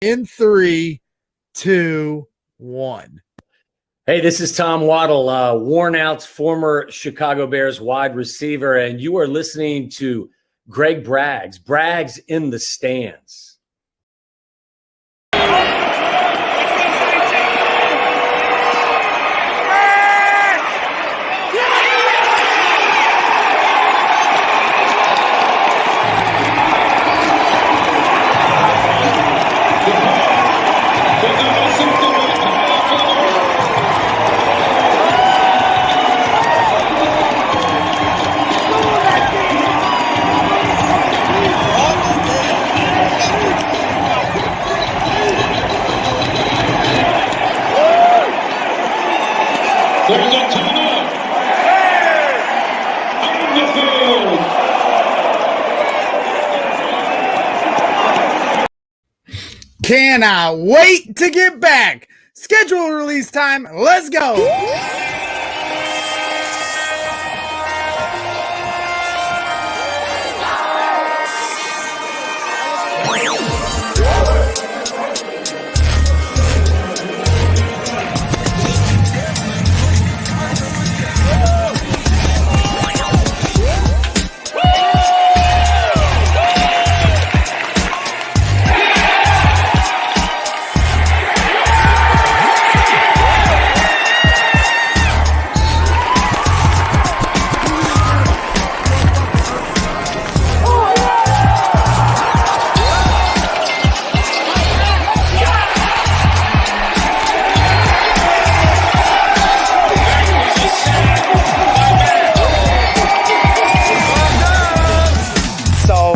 In 3, 2, 1. Hey, this is Tom Waddle, worn out former Chicago Bears wide receiver, and you are listening to Greg Braggs in the Stands. Cannot wait to get back. Schedule release time. Let's go.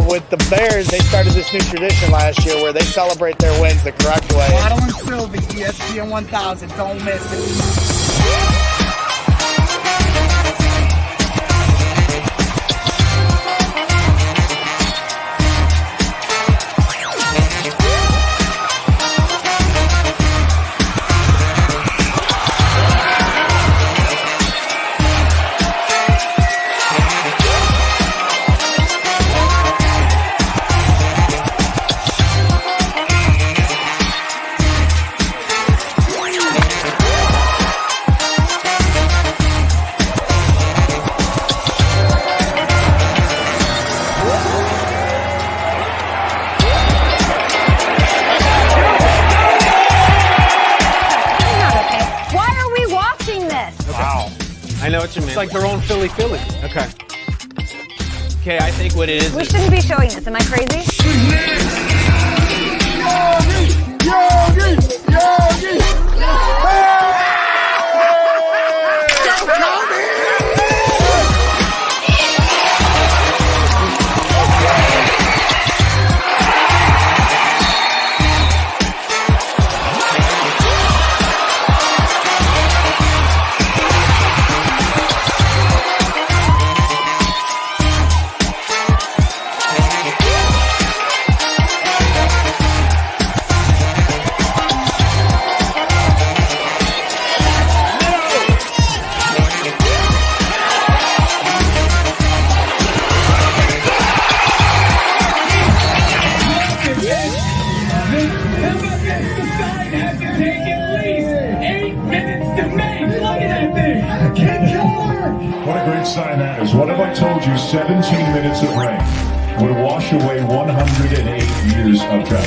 With the Bears, they started this new tradition last year where they celebrate their wins the correct way. Waddle and Sylvie, ESPN 1000. Don't miss it. I know what you mean. It's like their own Philly. Okay. Okay, I think what it is. We shouldn't be showing this. Am I crazy? What a great sign that is. What if I told you 17 minutes of rain would wash away 108 years of drought?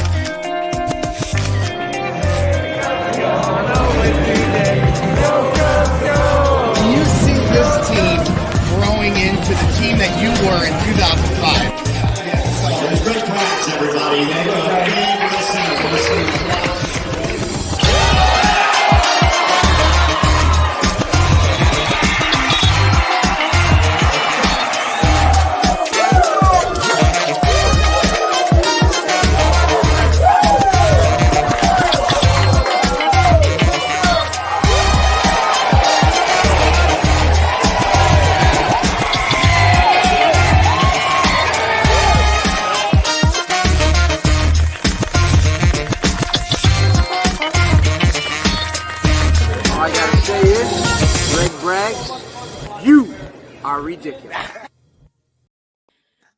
Do you see this team growing into the team that you were in 2005? There's great practice, everybody. You are ridiculous.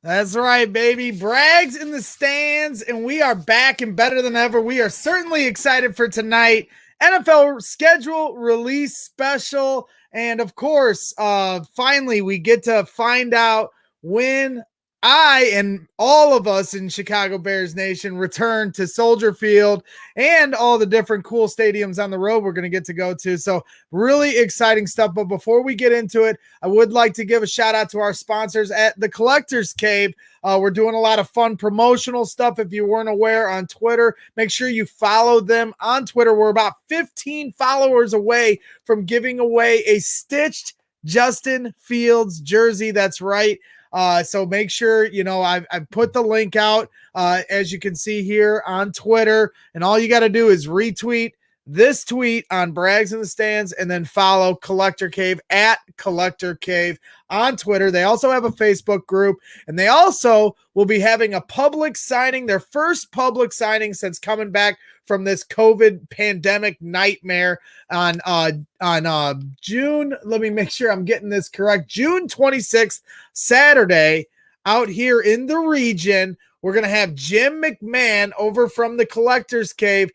That's right, baby. Brags in the stands, and we are back and better than ever. We are certainly excited for tonight. NFL schedule release special. And of course, finally, we get to find out when I and all of us in Chicago Bears Nation return to Soldier Field and all the different cool stadiums on the road we're going to get to go to. So really exciting stuff. But before we get into it, I would like to give a shout out to our sponsors at the Collector's Cave. We're doing a lot of fun promotional stuff. If you weren't aware, on Twitter, make sure you follow them on Twitter. We're about 15 followers away from giving away a stitched Justin Fields jersey. That's right. So make sure, I've put the link out, as you can see here on Twitter, and all you got to do is retweet this tweet on Brags in the Stands and then follow Collector Cave at Collector Cave on Twitter. They also have a Facebook group, and they also will be having a public signing, their first public signing since coming back from this COVID pandemic nightmare on June. Let me make sure I'm getting this correct. June 26th, Saturday, out here in the region. We're going to have Jim McMahon over from the Collector's Cave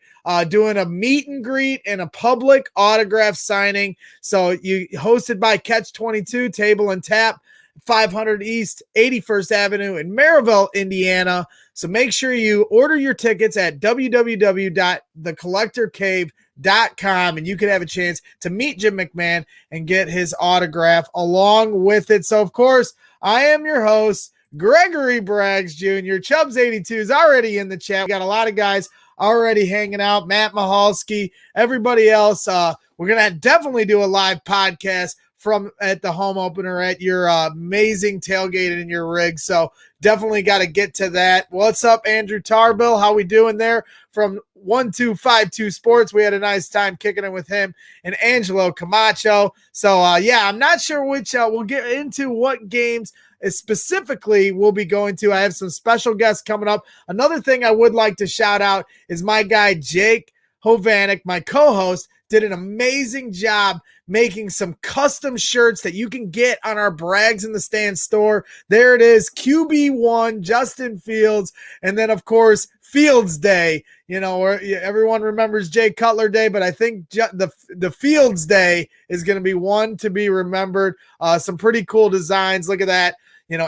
doing a meet and greet and a public autograph signing. So you hosted by Catch 22 Table and Tap, 500 East 81st Avenue in Maryville, Indiana. So make sure you order your tickets at www.thecollectorcave.com, and you could have a chance to meet Jim McMahon and get his autograph along with it. So, of course, I am your host, Gregory Braggs Jr. Chubbs82 is already in the chat. We got a lot of guys already hanging out. Matt Mahalski, everybody else. We're going to definitely do a live podcast from at the home opener at your amazing tailgate in your rig. So definitely got to get to that. What's up, Andrew Tarbill? How we doing there from 1252 Sports? We had a nice time kicking it with him and Angelo Camacho. So I'm not sure which we'll get into what games specifically we'll be going to. I have some special guests coming up. Another thing I would like to shout out is my guy Jake Hovanek, my co-host, did an amazing job making some custom shirts that you can get on our Brags in the Stand store. There it is, QB1, Justin Fields, and then, of course, Fields Day. Where everyone remembers Jay Cutler Day, but I think the Fields Day is going to be one to be remembered. Some pretty cool designs. Look at that.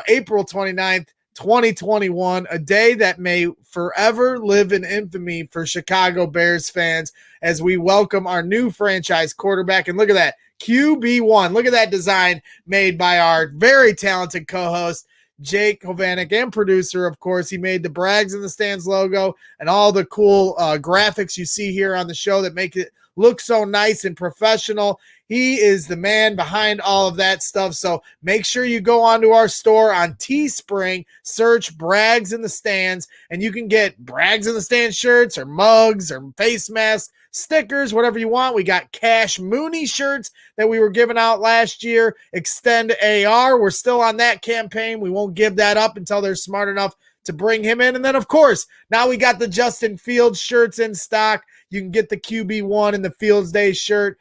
April 29th, 2021, a day that may forever live in infamy for Chicago Bears fans as we welcome our new franchise quarterback. And look at that, QB1. Look at that design made by our very talented co-host, Jake Hovanek, and producer, of course. He made the Brags in the Stands logo and all the cool graphics you see here on the show that make it look so nice and professional. He is the man behind all of that stuff. So make sure you go onto our store on Teespring, search Brags in the Stands, and you can get Brags in the Stands shirts or mugs or face masks, stickers, whatever you want. We got Cash Mooney shirts that we were giving out last year. Extend AR. We're still on that campaign. We won't give that up until they're smart enough to bring him in. And then, of course, now we got the Justin Fields shirts in stock. You can get the QB1 and the Fields Day shirt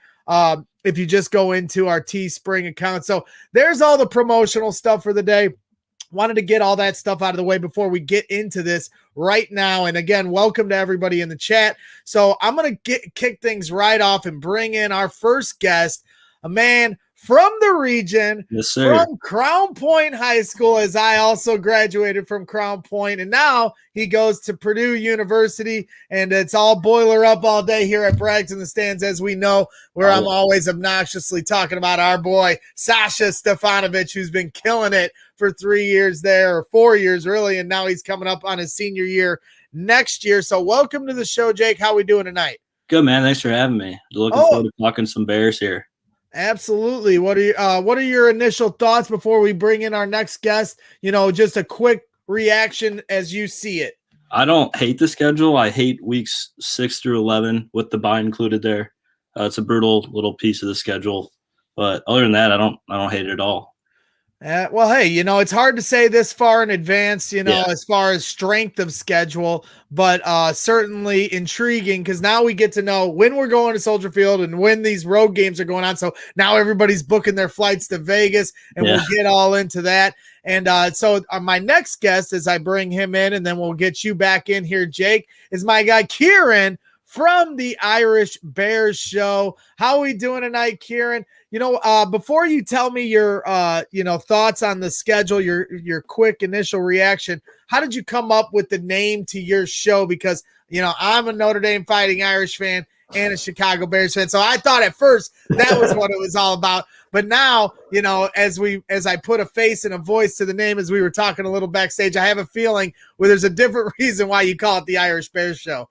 if you just go into our Teespring account. So there's all the promotional stuff for the day. Wanted to get all that stuff out of the way before we get into this right now. And again, welcome to everybody in the chat. So I'm going to kick things right off and bring in our first guest, a man from the region, yes, sir, from Crown Point High School, as I also graduated from Crown Point, and now he goes to Purdue University, and it's all boiler up all day here at Brags in the Stands, as we know, where I'm always obnoxiously talking about our boy, Sasha Stefanovic, who's been killing it for 3 years there, or 4 years really, and now he's coming up on his senior year next year. So welcome to the show, Jake. How we doing tonight? Good, man. Thanks for having me. Looking forward to talking some Bears here. Absolutely. What are your initial thoughts before we bring in our next guest? Just a quick reaction as you see it. I don't hate the schedule. I hate weeks 6 through 11 with the bye included there. It's a brutal little piece of the schedule, but other than that, I don't hate it at all. Well, hey, it's hard to say this far in advance, Yeah. as far as strength of schedule, but certainly intriguing because now we get to know when we're going to Soldier Field and when these road games are going on. So now everybody's booking their flights to Vegas, and we'll get all into that. And so my next guest, as I bring him in, and then we'll get you back in here, Jake, is my guy Kieran from the Irish Bears Show. How are we doing tonight, Kieran? Before you tell me your, thoughts on the schedule, your quick initial reaction, how did you come up with the name to your show? Because, I'm a Notre Dame Fighting Irish fan and a Chicago Bears fan. So I thought at first that was what it was all about. But now, as I put a face and a voice to the name, as we were talking a little backstage, I have a feeling where there's a different reason why you call it the Irish Bears Show.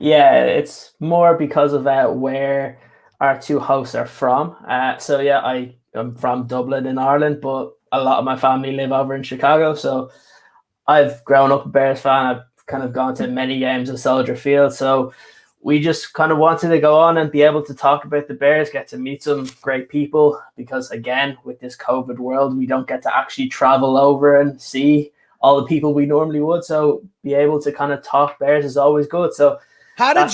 Yeah, it's more because of where our two hosts are from. I am from Dublin in Ireland, but a lot of my family live over in Chicago. So I've grown up a Bears fan. I've kind of gone to many games at Soldier Field. So we just kind of wanted to go on and be able to talk about the Bears, get to meet some great people, because again, with this COVID world, we don't get to actually travel over and see all the people we normally would. So be able to kind of talk Bears is always good. So how did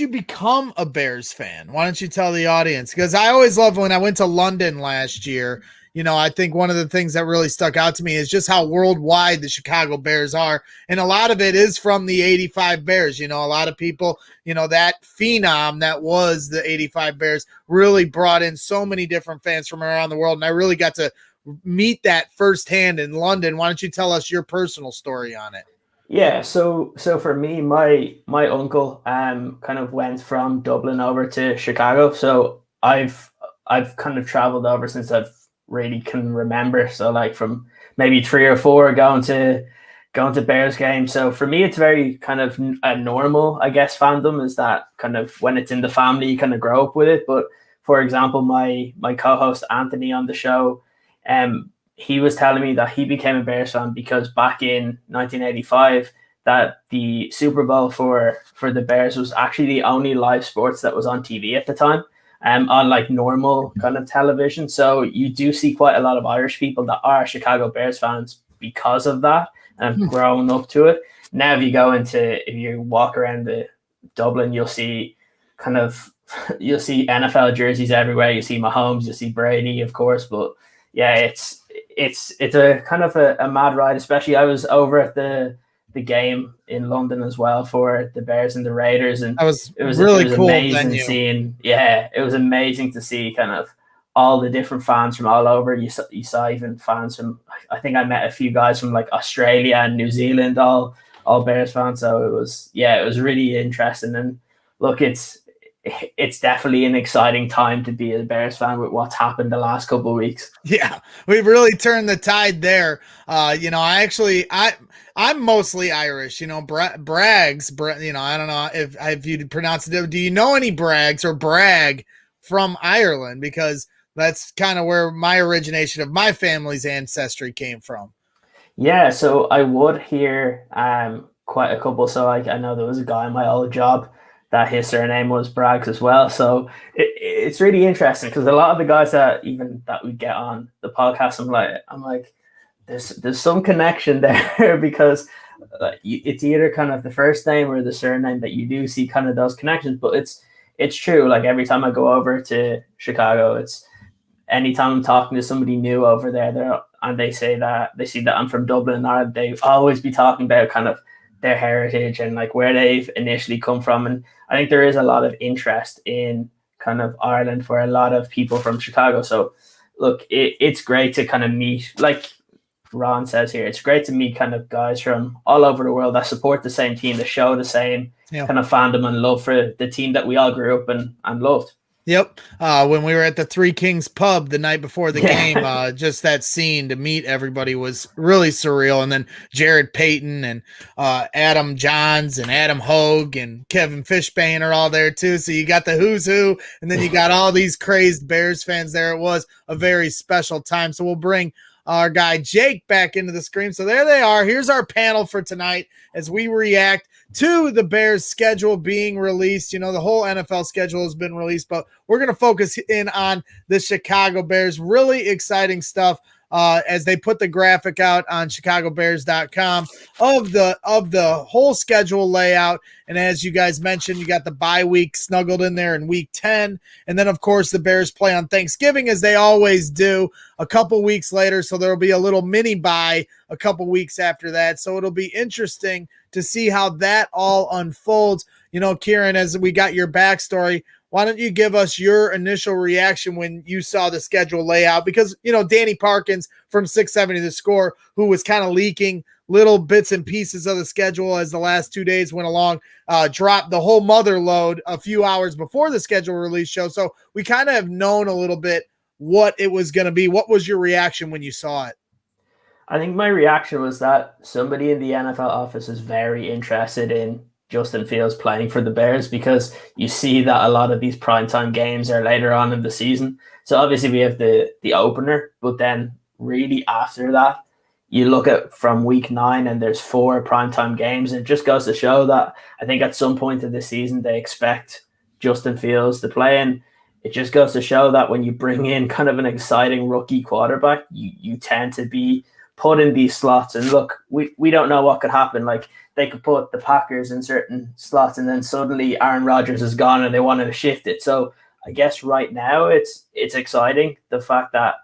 you become a Bears fan? Why don't you tell the audience? Because I always loved when I went to London last year. I think one of the things that really stuck out to me is just how worldwide the Chicago Bears are. And a lot of it is from the 85 Bears. A lot of people, that phenom that was the 85 Bears really brought in so many different fans from around the world. And I really got to meet that firsthand in London. Why don't you tell us your personal story on it? Yeah, so for me, my uncle kind of went from Dublin over to Chicago. So I've kind of traveled over since I've really can remember. So like from maybe 3 or 4 going to Bears games. So for me, it's very kind of a normal, I guess, fandom, is that kind of when it's in the family, you kind of grow up with it. But for example, my co-host Anthony on the show, he was telling me that he became a Bears fan because back in 1985, that the Super Bowl for the Bears was actually the only live sports that was on TV at the time, on like normal kind of television. So you do see quite a lot of Irish people that are Chicago Bears fans because of that and have grown up to it. Now, if you walk around the Dublin, you'll see NFL jerseys everywhere. You see Mahomes, you see Brady, of course, but yeah, it's a kind of a mad ride. Especially I was over at the game in London as well for the Bears and the Raiders, and it was really cool. Amazing it was amazing to see kind of all the different fans from all over. You saw even fans from, I think I met a few guys from like Australia and New Zealand, all Bears fans. So it was really interesting. And look, it's definitely an exciting time to be a Bears fan with what's happened the last couple of weeks. Yeah, we've really turned the tide there. I'm mostly Irish, Braggs, I don't know if you'd pronounce it. Do you know any Braggs or Bragg from Ireland? Because that's kind of where my origination of my family's ancestry came from. Yeah, so I would hear quite a couple. So I know there was a guy in my old job that his surname was Braggs as well. So it's really interesting because a lot of the guys that we get on the podcast, I'm like, there's some connection there because it's either kind of the first name or the surname that you do see kind of those connections. But it's true. Like every time I go over to Chicago, it's anytime I'm talking to somebody new over there, and they see that I'm from Dublin, Ireland, they always be talking about kind of their heritage and like where they've initially come from. And I think there is a lot of interest in kind of Ireland for a lot of people from Chicago. So look, it's great to kind of meet, like Ron says here, it's great to meet kind of guys from all over the world that support the same team, that show the same kind of fandom and love for the team that we all grew up and loved. Yep. When we were at the Three Kings pub the night before the game, just that scene to meet everybody was really surreal. And then Jared Payton and Adam Johns and Adam Hogue and Kevin Fishbane are all there too. So you got the who's who, and then you got all these crazed Bears fans there. It was a very special time. So we'll bring our guy Jake back into the screen. So there they are. Here's our panel for tonight as we react to the Bears schedule being released. You know, the whole NFL schedule has been released, but we're going to focus in on the Chicago Bears. Really exciting stuff as they put the graphic out on chicagobears.com of the whole schedule layout. And as you guys mentioned, you got the bye week snuggled in there in week 10. And then, of course, the Bears play on Thanksgiving, as they always do, a couple weeks later. So there will be a little mini bye a couple weeks after that. So it'll be interesting to see how that all unfolds. You know, Kieran, as we got your backstory, why don't you give us your initial reaction when you saw the schedule layout? Because, you know, Danny Parkins from 670 The Score, who was kind of leaking little bits and pieces of the schedule as the last 2 days went along, dropped the whole mother load a few hours before the schedule release show. So we kind of have known a little bit what it was going to be. What was your reaction when you saw it? I think my reaction was that somebody in the NFL office is very interested in Justin Fields playing for the Bears, because you see that a lot of these primetime games are later on in the season. So obviously we have the opener, but then really after that, you look at from week 9 and there's 4 primetime games. And it just goes to show that I think at some point in the season, they expect Justin Fields to play. And it just goes to show that when you bring in kind of an exciting rookie quarterback, you tend to be put in these slots. And look, we don't know what could happen. Like, they could put the Packers in certain slots and then suddenly Aaron Rodgers is gone and they wanted to shift it. So I guess right now it's exciting, the fact that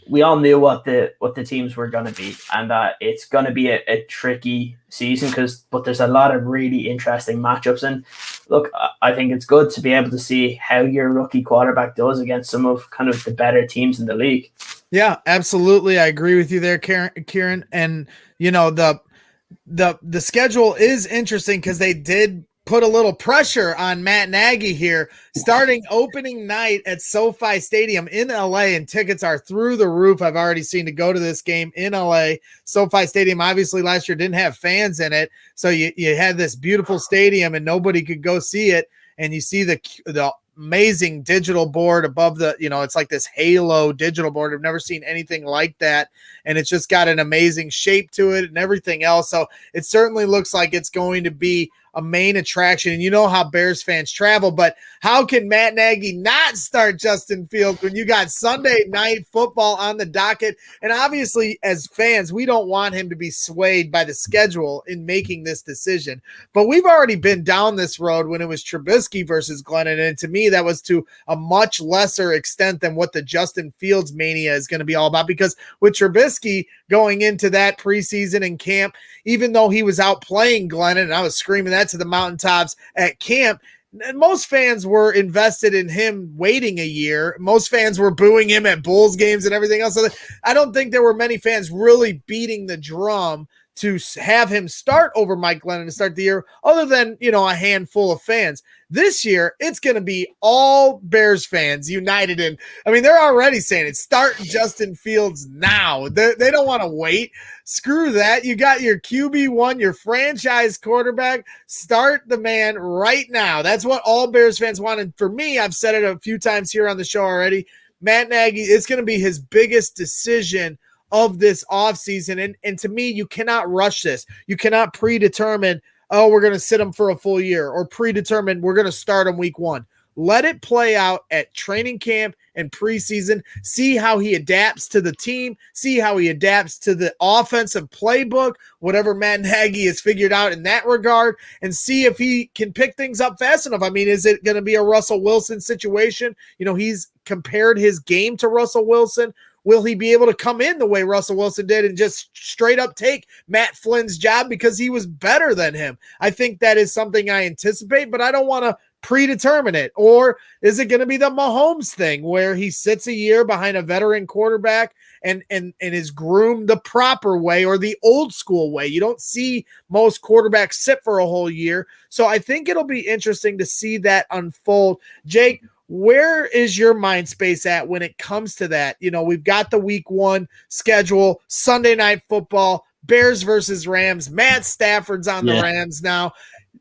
we all knew what the teams were going to be, and that it's going to be a tricky season but there's a lot of really interesting matchups. And look, I think it's good to be able to see how your rookie quarterback does against some of kind of the better teams in the league. Yeah, absolutely. I agree with you there, Kieran. And, you know, the schedule is interesting because they did put a little pressure on Matt Nagy here, starting opening night at SoFi Stadium in LA, and tickets are through the roof. I've already seen to go to this game in LA. SoFi Stadium, obviously last year didn't have fans in it. So you had this beautiful stadium and nobody could go see it. And you see the amazing digital board above the, you know, it's like this halo digital board. I've never seen anything like that. And it's just got an amazing shape to it and everything else. So it certainly looks like it's going to be a main attraction. And you know how Bears fans travel, but how can Matt Nagy not start Justin Fields when you got Sunday Night Football on the docket? And obviously, as fans, we don't want him to be swayed by the schedule in making this decision. But we've already been down this road when it was Trubisky versus Glennon. And to me, that was to a much lesser extent than what the Justin Fields mania is going to be all about. Because with Trubisky going into that preseason and camp, even though he was out playing Glennon, and I was screaming that to the mountaintops at camp, and most fans were invested in him waiting a year. Most fans were booing him at Bulls games and everything else. So I don't think there were many fans really beating the drum to have him start over Mike Glennon to start the year, other than, you know, a handful of fans. This year, it's going to be all Bears fans united in. I mean, they're already saying it. Start Justin Fields now. They don't want to wait. Screw that. You got your QB1, your franchise quarterback. Start the man right now. That's what all Bears fans want. And for me, I've said it a few times here on the show already, Matt Nagy, it's going to be his biggest decision of this offseason. And to me, you cannot rush this. You cannot predetermine, oh, we're going to sit him for a full year, or predetermine we're going to start him week 1. Let it play out at training camp and preseason. See how he adapts to the team. See how he adapts to the offensive playbook, whatever Matt Nagy has figured out in that regard, and see if he can pick things up fast enough. I mean, is it going to be a Russell Wilson situation? You know, he's compared his game to Russell Wilson. Will he be able to come in the way Russell Wilson did and just straight up take Matt Flynn's job because he was better than him? I think that is something I anticipate, but I don't want to predetermine it. Or is it going to be the Mahomes thing where he sits a year behind a veteran quarterback and is groomed the proper way, or the old school way? You don't see most quarterbacks sit for a whole year. So I think it'll be interesting to see that unfold. Jake, where is your mind space at when it comes to that? You know, we've got the week 1 schedule, Sunday Night Football, Bears versus Rams. Matt Stafford's on the Rams now.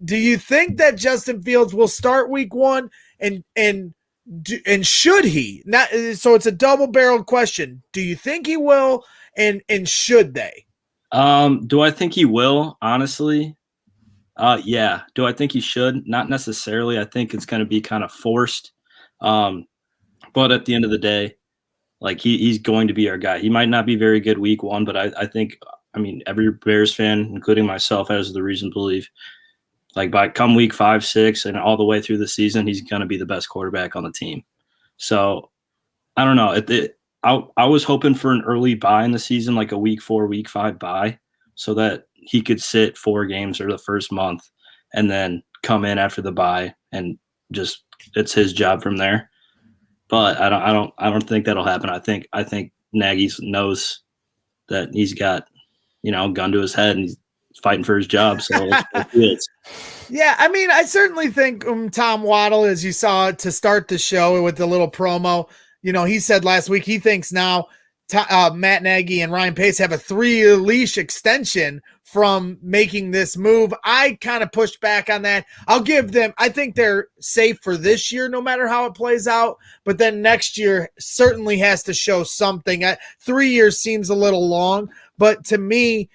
Do you think that Justin Fields will start week 1 and and should he? Not so it's a double-barreled question. Do you think he will, and should they? Do I think he will? Honestly, yeah. Do I think he should? Not necessarily. I think it's going to be kind of forced. But at the end of the day, like he's going to be our guy. He might not be very good week one, but I think, I mean, every Bears fan, including myself, has the reason to believe, like by come week 5, 6, and all the way through the season, he's going to be the best quarterback on the team. So I don't know. I was hoping for an early bye in the season, like a week 4, week 5 bye, so that he could sit 4 games or the first month and then come in after the bye and just it's his job from there. But I don't think that'll happen. I think Nagy knows that he's got, a gun to his head and he's fighting for his job. So yeah, I mean, I certainly think Tom Waddle, as you saw to start the show with the little promo, he said last week he thinks now Matt Nagy and Ryan Pace have a 3-year leash extension from making this move. I kind of pushed back on that. I'll give them, I think they're safe for this year, no matter how it plays out. But then next year certainly has to show something. 3 years seems a little long, but to me,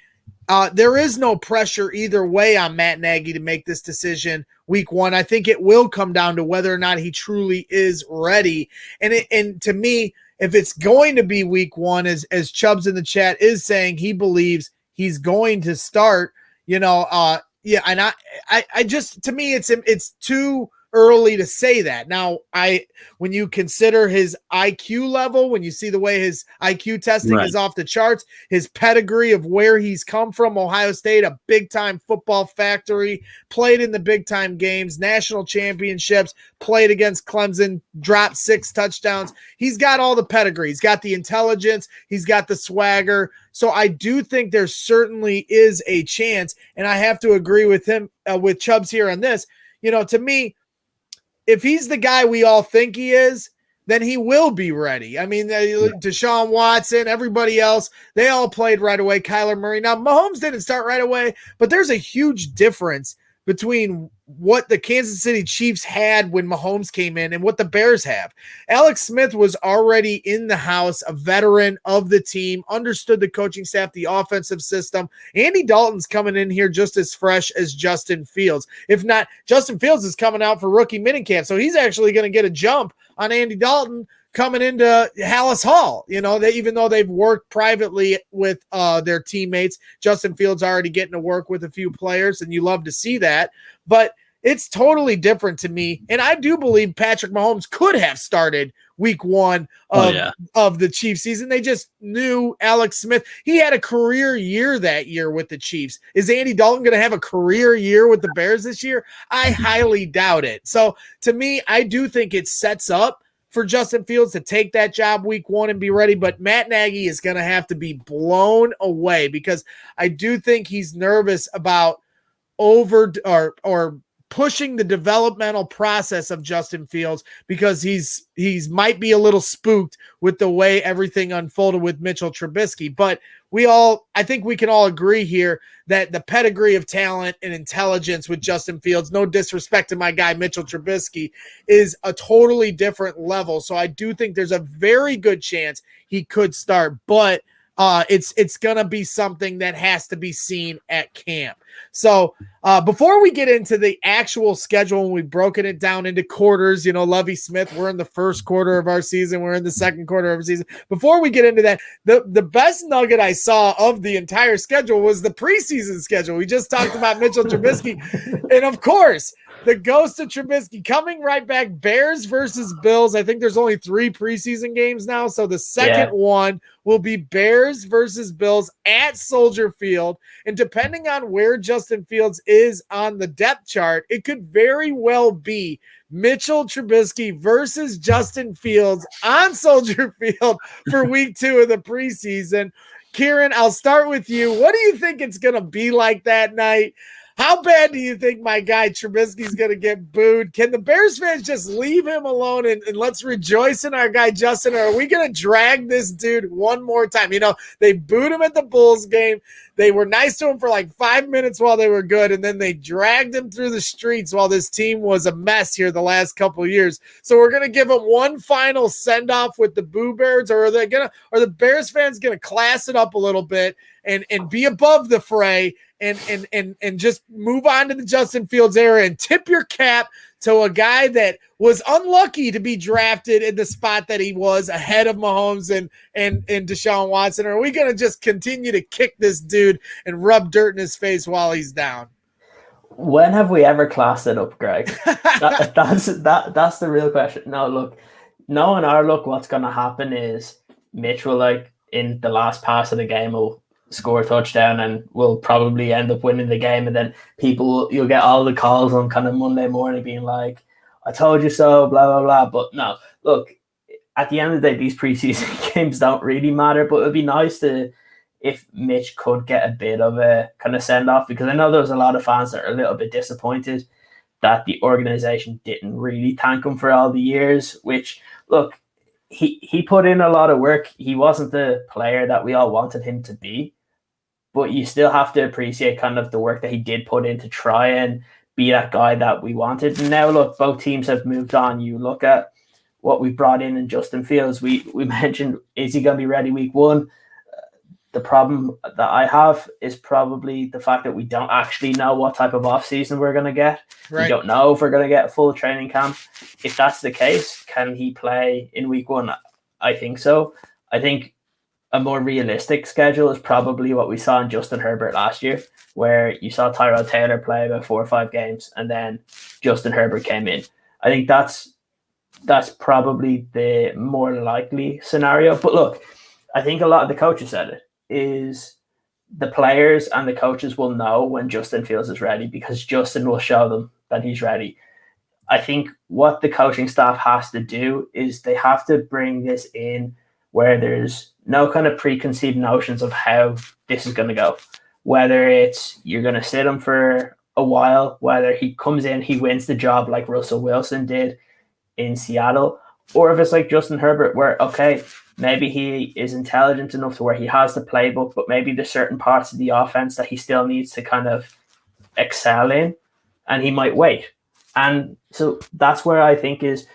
there is no pressure either way on Matt Nagy to make this decision week 1. I think it will come down to whether or not he truly is ready. And to me, if it's going to be week 1, as Chubbs in the chat is saying, he believes he's going to start, and I just, to me, it's too early to say that. Now, when you consider his IQ level, when you see the way his IQ testing is off the charts, his pedigree of where he's come from, Ohio State, a big-time football factory, played in the big-time games, national championships, played against Clemson, dropped 6 touchdowns. He's got all the pedigree. He's got the intelligence. He's got the swagger. So I do think there certainly is a chance, and I have to agree with him, with Chubbs here on this. To me, if he's the guy we all think he is, then he will be ready. I mean, Deshaun Watson, everybody else, they all played right away. Kyler Murray. Now, Mahomes didn't start right away, but there's a huge difference between what the Kansas City Chiefs had when Mahomes came in and what the Bears have. Alex Smith was already in the house, a veteran of the team, understood the coaching staff, the offensive system. Andy Dalton's coming in here just as fresh as Justin Fields. If not, Justin Fields is coming out for rookie minicamp, so he's actually going to get a jump on Andy Dalton coming into Hallis Hall. Even though they've worked privately with their teammates, Justin Fields already getting to work with a few players, and you love to see that. But it's totally different to me. And I do believe Patrick Mahomes could have started week 1 of the Chiefs season. They just knew Alex Smith. He had a career year that year with the Chiefs. Is Andy Dalton going to have a career year with the Bears this year? I highly doubt it. So to me, I do think it sets up for Justin Fields to take that job week 1 and be ready. But Matt Nagy is going to have to be blown away, because I do think he's nervous about or pushing the developmental process of Justin Fields, because he's might be a little spooked with the way everything unfolded with Mitchell Trubisky. But I think we can all agree here that the pedigree of talent and intelligence with Justin Fields, no disrespect to my guy Mitchell Trubisky, is a totally different level. So I do think there's a very good chance he could start, but it's going to be something that has to be seen at camp. So before we get into the actual schedule, and we've broken it down into quarters, Lovie Smith, we're in the first quarter of our season, we're in the second quarter of our season. Before we get into that, the best nugget I saw of the entire schedule was the preseason schedule. We just talked about Mitchell Trubisky, and of course, the ghost of Trubisky coming right back. Bears versus Bills. I think there's only 3 preseason games now. So the second one will be Bears versus Bills at Soldier Field. And depending on where Justin Fields is on the depth chart, it could very well be Mitchell Trubisky versus Justin Fields on Soldier Field for week 2 of the preseason. Kieran, I'll start with you. What do you think it's going to be like that night? How bad do you think my guy Trubisky's going to get booed? Can the Bears fans just leave him alone and let's rejoice in our guy Justin? Or are we going to drag this dude one more time? You know, they booed him at the Bulls game. They were nice to him for like 5 minutes while they were good, and then they dragged him through the streets while this team was a mess here the last couple of years. So we're going to give him one final send-off with the Boo Bears, or are the Bears fans going to class it up a little bit and be above the fray and just move on to the Justin Fields era and tip your cap to a guy that was unlucky to be drafted in the spot that he was ahead of Mahomes and Deshaun Watson? Or are we going to just continue to kick this dude and rub dirt in his face while he's down? When have we ever classed it up, Greg? That's the real question. No, look, knowing our look, what's going to happen is Mitch will, like, in the last pass of the game, will score a touchdown and will probably end up winning the game. And then you'll get all the calls on kind of Monday morning being like, I told you so, blah, blah, blah. But no, look, at the end of the day, these preseason games don't really matter, but it'd be nice if Mitch could get a bit of a kind of send off, because I know there's a lot of fans that are a little bit disappointed that the organization didn't really thank him for all the years, which, look, he put in a lot of work. He wasn't the player that we all wanted him to be, but you still have to appreciate kind of the work that he did put in to try and be that guy that we wanted. And now, look, both teams have moved on. You look at what we brought in Justin Fields. We mentioned, is he going to be ready week one? The problem that I have is probably the fact that we don't actually know what type of offseason we're going to get. Right. We don't know if we're going to get a full training camp. If that's the case, can he play in week one? I think so. I think a more realistic schedule is probably what we saw in Justin Herbert last year, where you saw Tyrod Taylor play about 4 or 5 games and then Justin Herbert came in. I think that's probably the more likely scenario. But look, I think a lot of the coaches said it, is the players and the coaches will know when Justin Fields is ready, because Justin will show them that he's ready. I think what the coaching staff has to do is they have to bring this in where there's no kind of preconceived notions of how this is going to go. Whether it's you're going to sit him for a while, whether he comes in, he wins the job like Russell Wilson did in Seattle, or if it's like Justin Herbert where, okay, maybe he is intelligent enough to where he has the playbook, but maybe there's certain parts of the offense that he still needs to kind of excel in, and he might wait. And so that's where I think is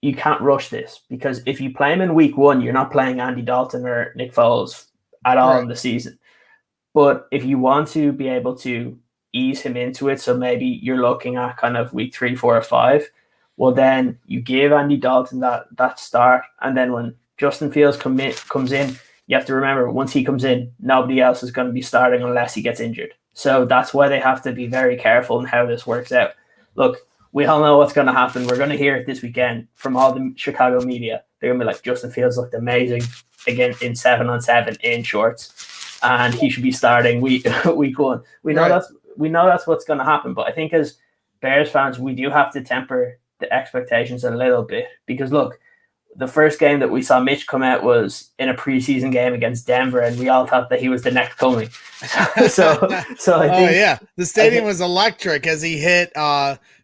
you can't rush this, because if you play him in week one, you're not playing Andy Dalton or Nick Foles at all in the season. But if you want to be able to ease him into it, so maybe you're looking at kind of week 3, 4, or 5, well, then you give Andy Dalton that start. And then when Justin Fields comes in, you have to remember, once he comes in, nobody else is going to be starting unless he gets injured. So that's why they have to be very careful in how this works out. Look, we all know what's going to happen. We're going to hear it this weekend from all the Chicago media. They're going to be like, Justin Fields looked amazing again in 7-on-7 in shorts, and he should be starting week one. We know that's what's going to happen. But I think as Bears fans, we do have to temper the expectations a little bit, because look, the first game that we saw Mitch come out was in a preseason game against Denver, and we all thought that he was the next coming. so I think, the stadium was electric as he hit.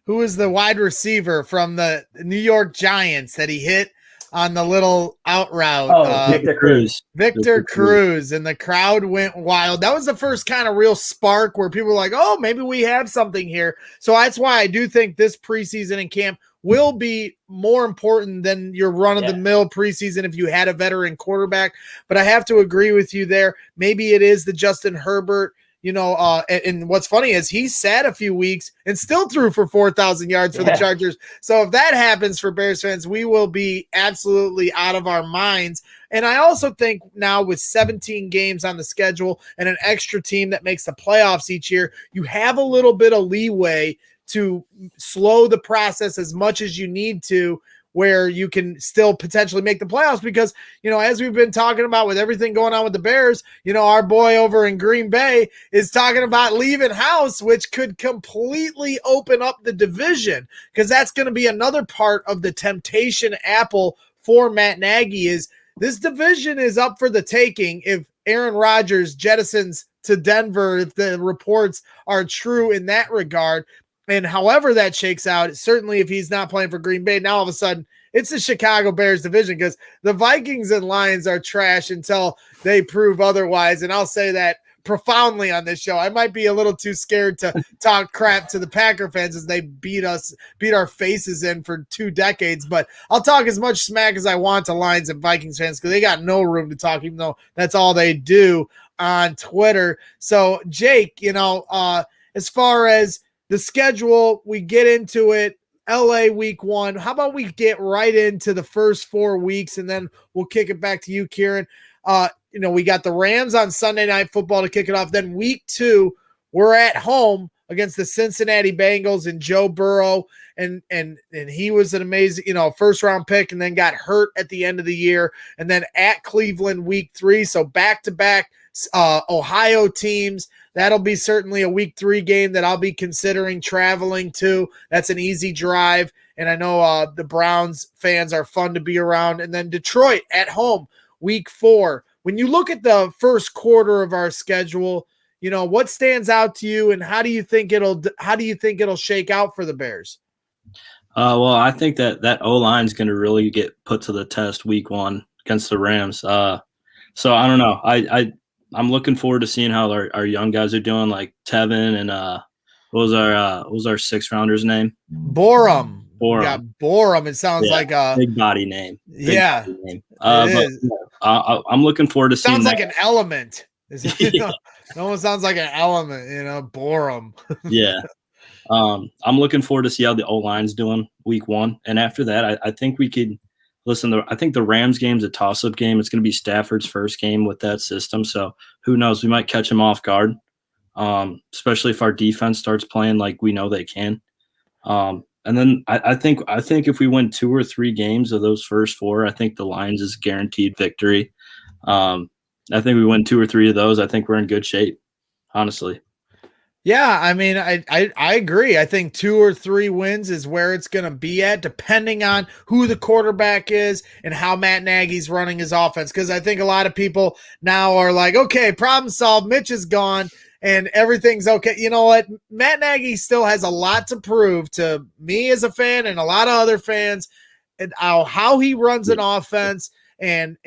Who was the wide receiver from the New York Giants that he hit on the little out route? Victor Cruz. Victor Cruz, and the crowd went wild. That was the first kind of real spark where people were like, oh, maybe we have something here. So that's why I do think this preseason and camp will be more important than your run-of-the-mill preseason if you had a veteran quarterback. But I have to agree with you there. Maybe it is the Justin Herbert, and what's funny is he sat a few weeks and still threw for 4,000 yards for the Chargers. So if that happens for Bears fans, we will be absolutely out of our minds. And I also think now with 17 games on the schedule and an extra team that makes the playoffs each year, you have a little bit of leeway to slow the process as much as you need to, where you can still potentially make the playoffs. Because, as we've been talking about with everything going on with the Bears, our boy over in Green Bay is talking about leaving house, which could completely open up the division, because that's going to be another part of the temptation apple for Matt Nagy. Is this division is up for the taking if Aaron Rodgers jettisons to Denver, if the reports are true in that regard. And however that shakes out, certainly if he's not playing for Green Bay, now all of a sudden it's the Chicago Bears division, because the Vikings and Lions are trash until they prove otherwise. And I'll say that profoundly on this show. I might be a little too scared to talk crap to the Packer fans as they beat our faces in for 2 decades, but I'll talk as much smack as I want to Lions and Vikings fans because they got no room to talk, even though that's all they do on Twitter. So Jake, as far as the schedule, we get into it. LA week 1. How about we get right into the first 4 weeks and then we'll kick it back to you, Kieran. We got the Rams on Sunday Night Football to kick it off. Then week 2, we're at home against the Cincinnati Bengals and Joe Burrow. And he was an amazing, first round pick and then got hurt at the end of the year. And then at Cleveland week 3. So back-to-back Ohio teams. That'll be certainly a week 3 game that I'll be considering traveling to. That's an easy drive. And I know the Browns fans are fun to be around. And then Detroit at home, week 4. When you look at the first quarter of our schedule, what stands out to you, and how do you think it'll shake out for the Bears? Well, I think that O-line is going to really get put to the test week 1 against the Rams. So I don't know. I'm looking forward to seeing how our young guys are doing, like Tevin and what was our 6th rounder's name? Borum. Yeah, Borum. It sounds like a big body name. Body name. I'm looking forward to seeing. Sounds like an element. It almost sounds like an element, Borum. Yeah. I'm looking forward to see how the O-line's doing week 1. And after that, I think we could listen. I think the Rams game's a toss-up game. It's going to be Stafford's first game with that system. So who knows? We might catch him off guard, especially if our defense starts playing like we know they can. And then I think if we win 2 or 3 games of those first 4, I think the Lions is guaranteed victory. I think we win 2 or 3 of those. I think we're in good shape, honestly. Yeah, I mean, I agree. I think 2 or 3 wins is where it's going to be at, depending on who the quarterback is and how Matt Nagy's running his offense. Because I think a lot of people now are like, okay, problem solved. Mitch is gone and everything's okay. You know what? Matt Nagy still has a lot to prove to me as a fan and a lot of other fans, and how he runs an offense and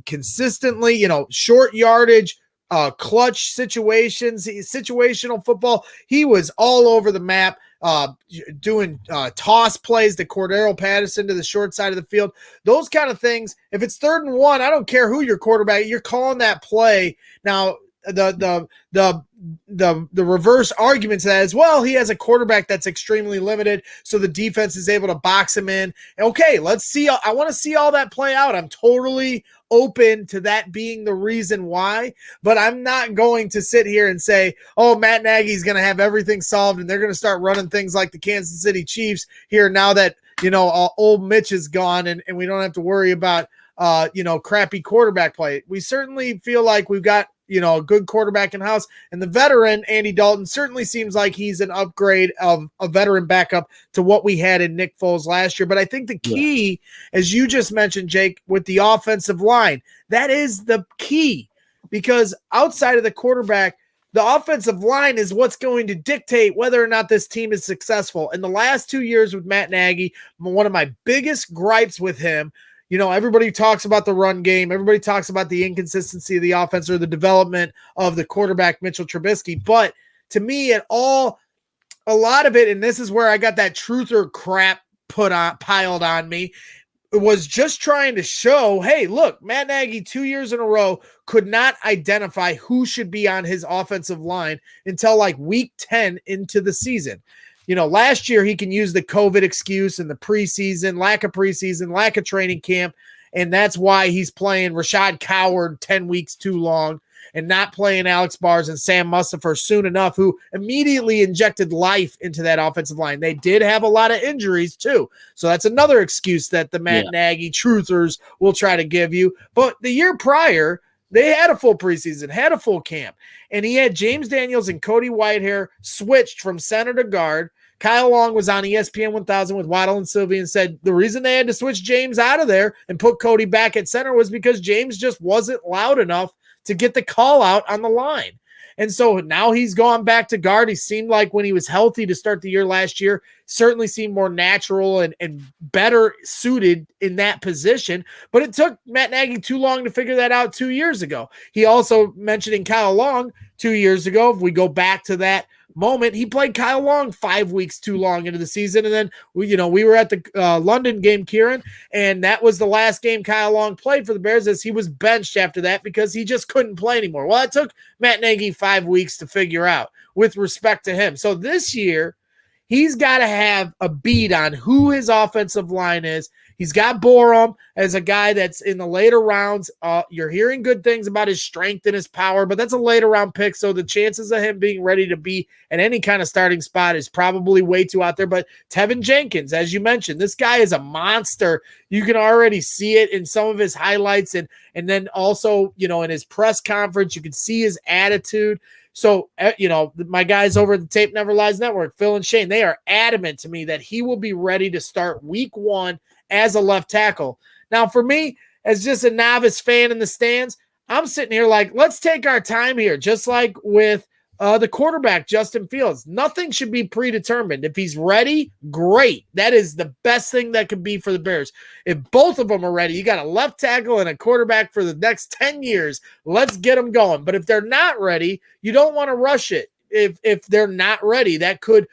consistently, short yardage, clutch situations, situational football. He was all over the map, doing toss plays to Cordero Patterson to the short side of the field. Those kind of things. If it's 3rd and 1, I don't care who your quarterback, you're calling that play. Now, the reverse argument to that is, well, he has a quarterback that's extremely limited, so the defense is able to box him in. Okay, let's see. I want to see all that play out. I'm totally open to that being the reason why, but I'm not going to sit here and say, oh, Matt Nagy's going to have everything solved and they're going to start running things like the Kansas City Chiefs here now that, old Mitch is gone and we don't have to worry about, crappy quarterback play. We certainly feel like we've got, a good quarterback in house, and the veteran Andy Dalton certainly seems like he's an upgrade of a veteran backup to what we had in Nick Foles last year. But I think the key, as you just mentioned, Jake, with the offensive line, that is the key, because outside of the quarterback, the offensive line is what's going to dictate whether or not this team is successful. In the last 2 years with Matt Nagy, one of my biggest gripes with him, everybody talks about the run game. Everybody talks about the inconsistency of the offense or the development of the quarterback, Mitchell Trubisky. But to me, a lot of it, and this is where I got that truther crap piled on me, it was just trying to show, hey, look, Matt Nagy 2 years in a row could not identify who should be on his offensive line until like week 10 into the season. Last year he can use the COVID excuse and the preseason, lack of training camp. And that's why he's playing Rashad Coward 10 weeks too long and not playing Alex Bars and Sam Mustipher soon enough, who immediately injected life into that offensive line. They did have a lot of injuries too. So that's another excuse that the Matt Nagy truthers will try to give you. But the year prior, they had a full preseason, had a full camp, and he had James Daniels and Cody Whitehair switched from center to guard. Kyle Long was on ESPN 1000 with Waddle and Sylvie and said the reason they had to switch James out of there and put Cody back at center was because James just wasn't loud enough to get the call out on the line. And so now he's gone back to guard. He seemed like when he was healthy to start the year last year, certainly seemed more natural and better suited in that position. But it took Matt Nagy too long to figure that out 2 years ago. He also mentioning Kyle Long 2 years ago. If we go back to that moment, he played Kyle Long 5 weeks too long into the season. And then, we were at the London game, Kieran, and that was the last game Kyle Long played for the Bears, as he was benched after that because he just couldn't play anymore. Well, it took Matt Nagy 5 weeks to figure out with respect to him. So this year, he's got to have a beat on who his offensive line is. He's got Borum as a guy that's in the later rounds. You're hearing good things about his strength and his power, but that's a later round pick, so the chances of him being ready to be at any kind of starting spot is probably way too out there. But Tevin Jenkins, as you mentioned, this guy is a monster. You can already see it in some of his highlights, and then also, in his press conference, you can see his attitude. So, my guys over at the Tape Never Lies Network, Phil and Shane, they are adamant to me that he will be ready to start week 1 as a left tackle. Now, for me, as just a novice fan in the stands, I'm sitting here like, let's take our time here, just like with the quarterback, Justin Fields. Nothing should be predetermined. If he's ready, great. That is the best thing that could be for the Bears. If both of them are ready, you got a left tackle and a quarterback for the next 10 years. Let's get them going. But if they're not ready, you don't want to rush it. If they're not ready, that could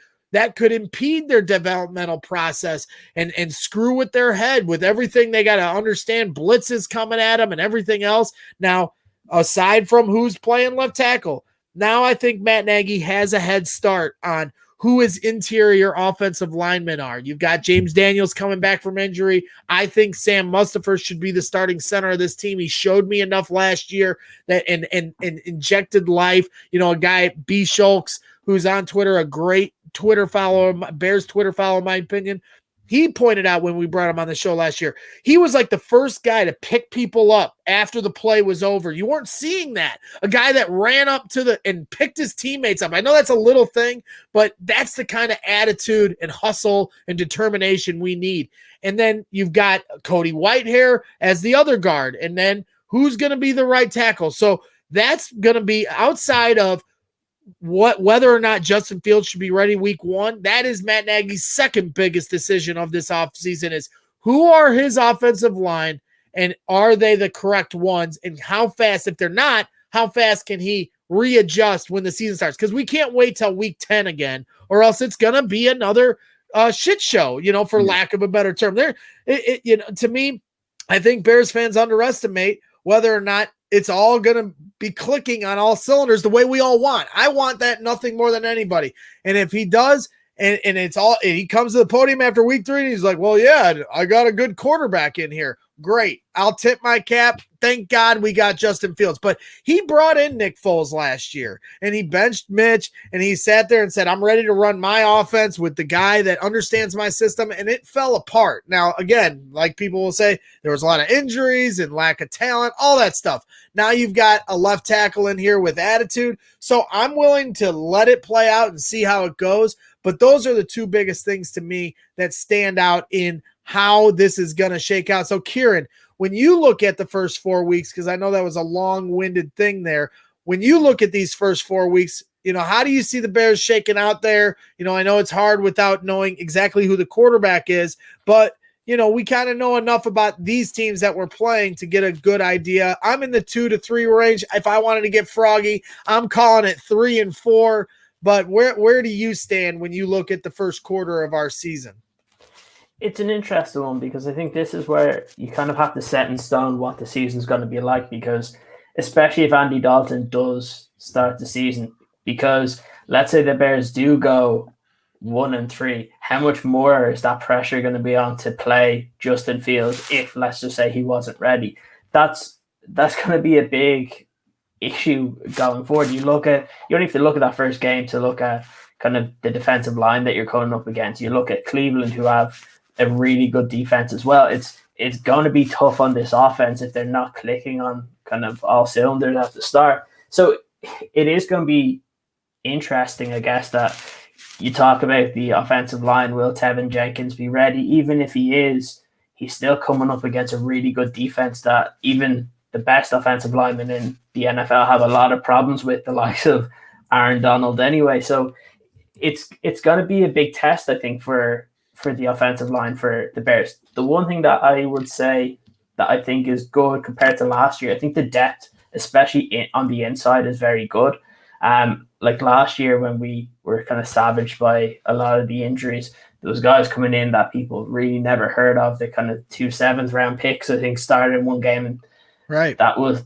impede their developmental process and screw with their head with everything they got to understand. Blitzes coming at them and everything else. Now, aside from who's playing left tackle, now I think Matt Nagy has a head start on who his interior offensive linemen are. You've got James Daniels coming back from injury. I think Sam Mustipher should be the starting center of this team. He showed me enough last year that and injected life. A guy, B. Schultz, who's on Twitter, a great Twitter follower, Bears Twitter follower, in my opinion. He pointed out when we brought him on the show last year, he was like the first guy to pick people up after the play was over. You weren't seeing that. A guy that ran up and picked his teammates up. I know that's a little thing, but that's the kind of attitude and hustle and determination we need. And then you've got Cody Whitehair as the other guard. And then who's going to be the right tackle? So that's going to be outside of whether or not Justin Fields should be ready week 1. That is Matt Nagy's second biggest decision of this offseason, is who are his offensive line and are they the correct ones, and how fast, if they're not, how fast can he readjust when the season starts? Because we can't wait till week 10 again, or else it's going to be another shit show, for lack of a better term. To me, I think Bears fans underestimate whether or not it's all going to be clicking on all cylinders the way we all want. I want that nothing more than anybody. And if he does, and he comes to the podium after week 3 and he's like, well, yeah, I got a good quarterback in here. Great. I'll tip my cap. Thank God we got Justin Fields. But he brought in Nick Foles last year, and he benched Mitch, and he sat there and said, I'm ready to run my offense with the guy that understands my system, and it fell apart. Now, again, like people will say, there was a lot of injuries and lack of talent, all that stuff. Now you've got a left tackle in here with attitude, so I'm willing to let it play out and see how it goes. But those are the two biggest things to me that stand out in how this is going to shake out. So, Kieran, when you look at the first 4 weeks, because I know that was a long-winded thing there, when you look at these first 4 weeks, how do you see the Bears shaking out there? I know it's hard without knowing exactly who the quarterback is, but, we kind of know enough about these teams that we're playing to get a good idea. I'm in the 2 to 3 range. If I wanted to get froggy, I'm calling it 3 and 4. But where do you stand when you look at the first quarter of our season? It's an interesting one, because I think this is where you kind of have to set in stone what the season's going to be like, because especially if Andy Dalton does start the season, because let's say the Bears do go 1 and 3, how much more is that pressure going to be on to play Justin Fields if, let's just say, he wasn't ready? That's going to be a big issue going forward. You don't have to look at that first game to look at kind of the defensive line that you're coming up against. You look at Cleveland, who have a really good defense as well. It's going to be tough on this offense if they're not clicking on kind of all cylinders at the start. So it is going to be interesting, I guess, that you talk about the offensive line. Will Tevin Jenkins be ready? Even if he is, he's still coming up against a really good defense that even the best offensive linemen in the NFL have a lot of problems with, the likes of Aaron Donald anyway. So it's going to be a big test, I think, for the offensive line for the Bears. The one thing that I would say that I think is good compared to last year, I think the depth, especially on the inside, is very good. Like last year when we were kind of savaged by a lot of the injuries, there was guys coming in that people really never heard of. The kind of 2 7th-round picks, I think, started in one game, and Right. that was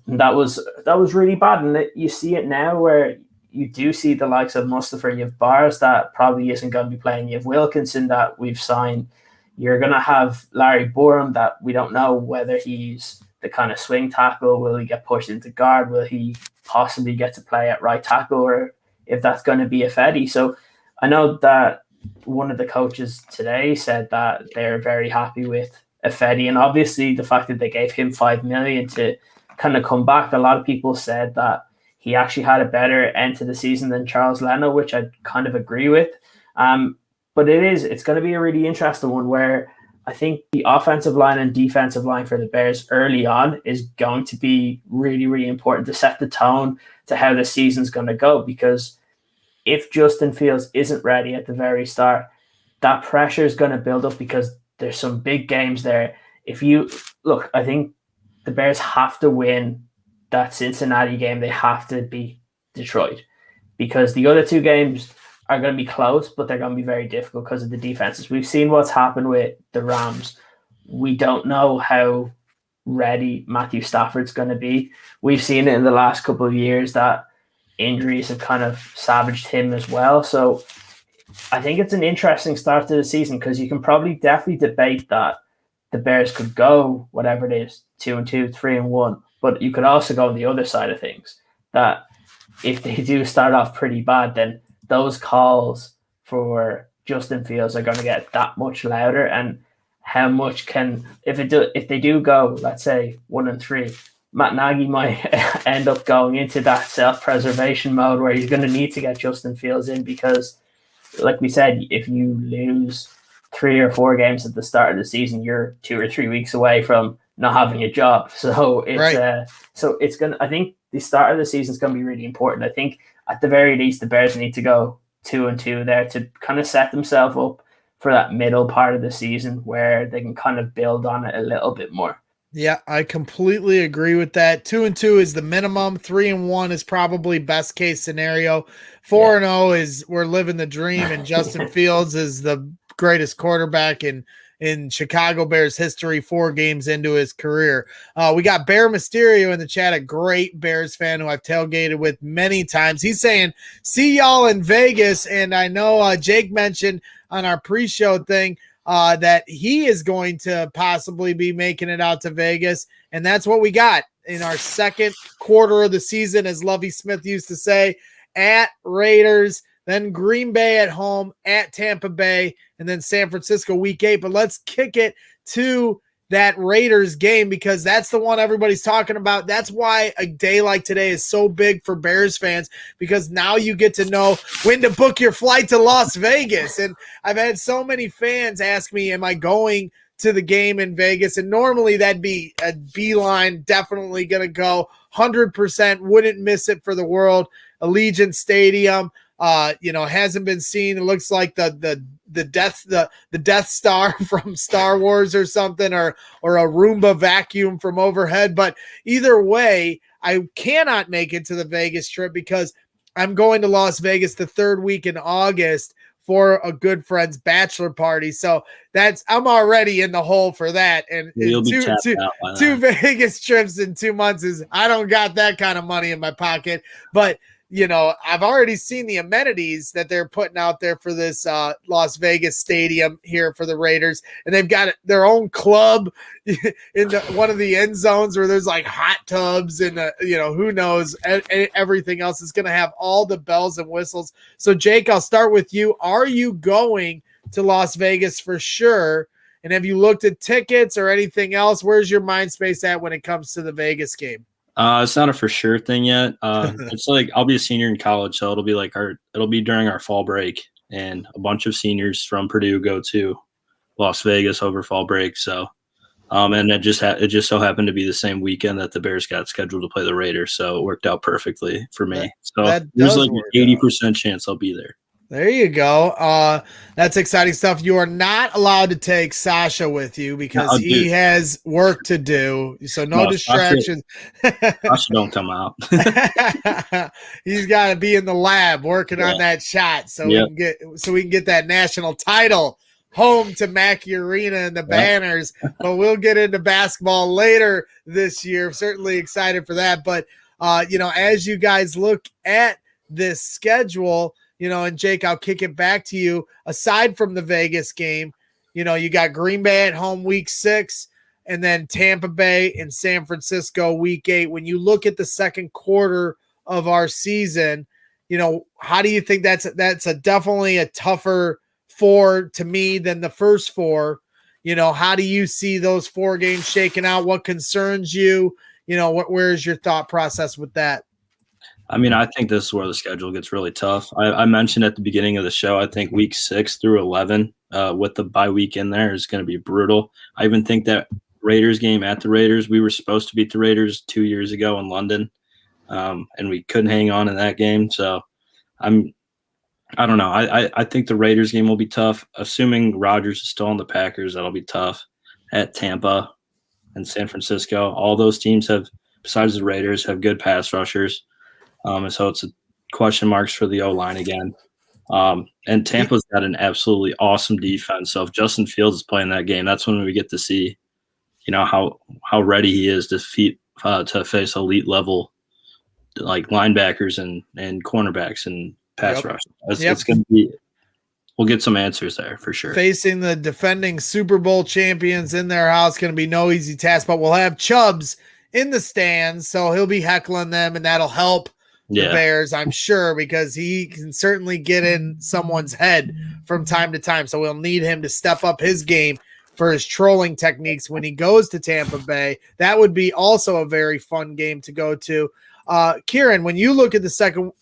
really bad. And you see it now where you do see the likes of Mustafa. You have Bars that probably isn't going to be playing. You have Wilkinson that we've signed. You're going to have Larry Borum that we don't know whether he's the kind of swing tackle. Will he get pushed into guard? Will he possibly get to play at right tackle? Or if that's going to be Ifedi. So I know that one of the coaches today said that they're very happy with Ifedi, and obviously the fact that they gave him $5 million to kind of come back. A lot of people said that he actually had a better end to the season than Charles Leno, which I kind of agree with. But it's going to be a really interesting one where I think the offensive line and defensive line for the Bears early on is going to be really, really important to set the tone to how the season's going to go. Because if Justin Fields isn't ready at the very start, that pressure is going to build up because there's some big games there. I think the Bears have to win that Cincinnati game. They have to beat Detroit because the other 2 games are going to be close, but they're going to be very difficult because of the defenses. We've seen what's happened with the Rams. We don't know how ready Matthew Stafford's going to be. We've seen it in the last couple of years that injuries have kind of savaged him as well. So I think it's an interesting start to the season because you can probably definitely debate that the Bears could go whatever it is, 2-2, 3-1, but you could also go on the other side of things that if they do start off pretty bad, then those calls for Justin Fields are going to get that much louder. And how much if they do go, let's say 1-3, Matt Nagy might end up going into that self-preservation mode where he's going to need to get Justin Fields in because, like we said, if you lose 3 or 4 games at the start of the season, you're 2 or 3 weeks away from not having a job. So it's I think the start of the season is going to be really important. I think at the very least, the Bears need to go 2-2 there to kind of set themselves up for that middle part of the season where they can kind of build on it a little bit more. Yeah, I completely agree with that. 2-2 is the minimum. 3-1 is probably best case scenario. 4-0 is we're living the dream, and Justin Fields is the greatest quarterback in Chicago Bears history 4 games into his career. We got Bear Mysterio in the chat, a great Bears fan who I've tailgated with many times. He's saying, see y'all in Vegas. And I know Jake mentioned on our pre-show thing that he is going to possibly be making it out to Vegas. And that's what we got in our second quarter of the season, as Lovie Smith used to say, at Raiders, then Green Bay at home, at Tampa Bay, and then San Francisco week 8. But let's kick it to that Raiders game because that's the one everybody's talking about. That's why a day like today is so big for Bears fans, because now you get to know when to book your flight to Las Vegas. And I've had so many fans ask me, am I going to the game in Vegas? And normally that'd be a beeline, definitely going to go 100%, wouldn't miss it for the world. Allegiant Stadium, hasn't been seen. It looks like the Death Star from Star Wars or something, or a Roomba vacuum from overhead. But either way, I cannot make it to the Vegas trip because I'm going to Las Vegas the 3rd week in August for a good friend's bachelor party. So I'm already in the hole for that. And two Vegas trips in 2 months I don't got that kind of money in my pocket. But I've already seen the amenities that they're putting out there for this Las Vegas stadium here for the Raiders. And they've got their own club in one of the end zones where there's like hot tubs and, who knows, everything else is going to have all the bells and whistles. So, Jake, I'll start with you. Are you going to Las Vegas for sure? And have you looked at tickets or anything else? Where's your mind space at when it comes to the Vegas game? It's not a for sure thing yet. It's like I'll be a senior in college, so it'll be during our fall break, and a bunch of seniors from Purdue go to Las Vegas over fall break. So And it just so happened to be the same weekend that the Bears got scheduled to play the Raiders, so it worked out perfectly for me. So there's like an 80% chance I'll be there. There you go. That's exciting stuff. You are not allowed to take Sasha with you because he has work to do. So no distractions. Sasha don't come out. He's got to be in the lab working on that shot so we can get that national title home to Mackey Arena and the Banners. But we'll get into basketball later this year. Certainly excited for that. But as you guys look at this schedule, and Jake, I'll kick it back to you. Aside from the Vegas game, you got Green Bay at home week 6, and then Tampa Bay and San Francisco week 8. When you look at the second quarter of our season, how do you think that's definitely a tougher 4 to me than the first 4? How do you see those 4 games shaking out? What concerns you? Where's your thought process with that? I mean, I think this is where the schedule gets really tough. I mentioned at the beginning of the show, I think week 6 through 11 with the bye week in there is going to be brutal. I even think that Raiders game at the Raiders, we were supposed to beat the Raiders 2 years ago in London, and we couldn't hang on in that game. So I don't know. I think the Raiders game will be tough. Assuming Rodgers is still on the Packers, that'll be tough. At Tampa and San Francisco, all those teams besides the Raiders, have good pass rushers. And so it's a question marks for the O-line again. And Tampa's got an absolutely awesome defense. So if Justin Fields is playing that game, that's when we get to see, how ready he is to face elite level like linebackers and cornerbacks and pass rush. It's going to be. We'll get some answers there for sure. Facing the defending Super Bowl champions in their house going to be no easy task, but we'll have Chubbs in the stands, so he'll be heckling them, and that'll help the Bears, I'm sure, because he can certainly get in someone's head from time to time. So we'll need him to step up his game for his trolling techniques when he goes to Tampa Bay. That would be also a very fun game to go to. Kieran, when you look at the second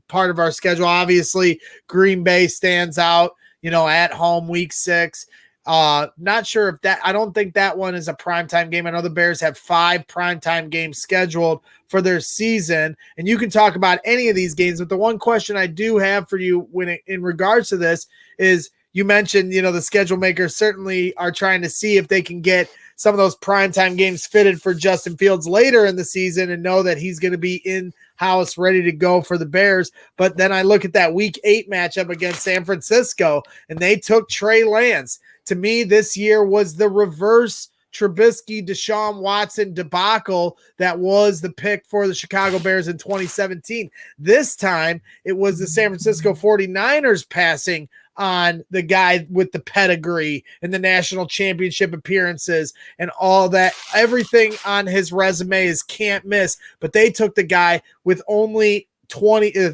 part of our schedule, obviously Green Bay stands out, at home week 6. Not sure if I don't think that one is a primetime game. I know the Bears have 5 primetime games scheduled for their season, and you can talk about any of these games. But the one question I do have for you in regards to this is you mentioned, the schedule makers certainly are trying to see if they can get some of those primetime games fitted for Justin Fields later in the season and know that he's going to be in-house ready to go for the Bears. But then I look at that week 8 matchup against San Francisco, and they took Trey Lance. To me, this year was the reverse Trubisky, Deshaun Watson debacle that was the pick for the Chicago Bears in 2017. This time, it was the San Francisco 49ers passing on the guy with the pedigree and the national championship appearances and all that. Everything on his resume is can't miss, but they took the guy with only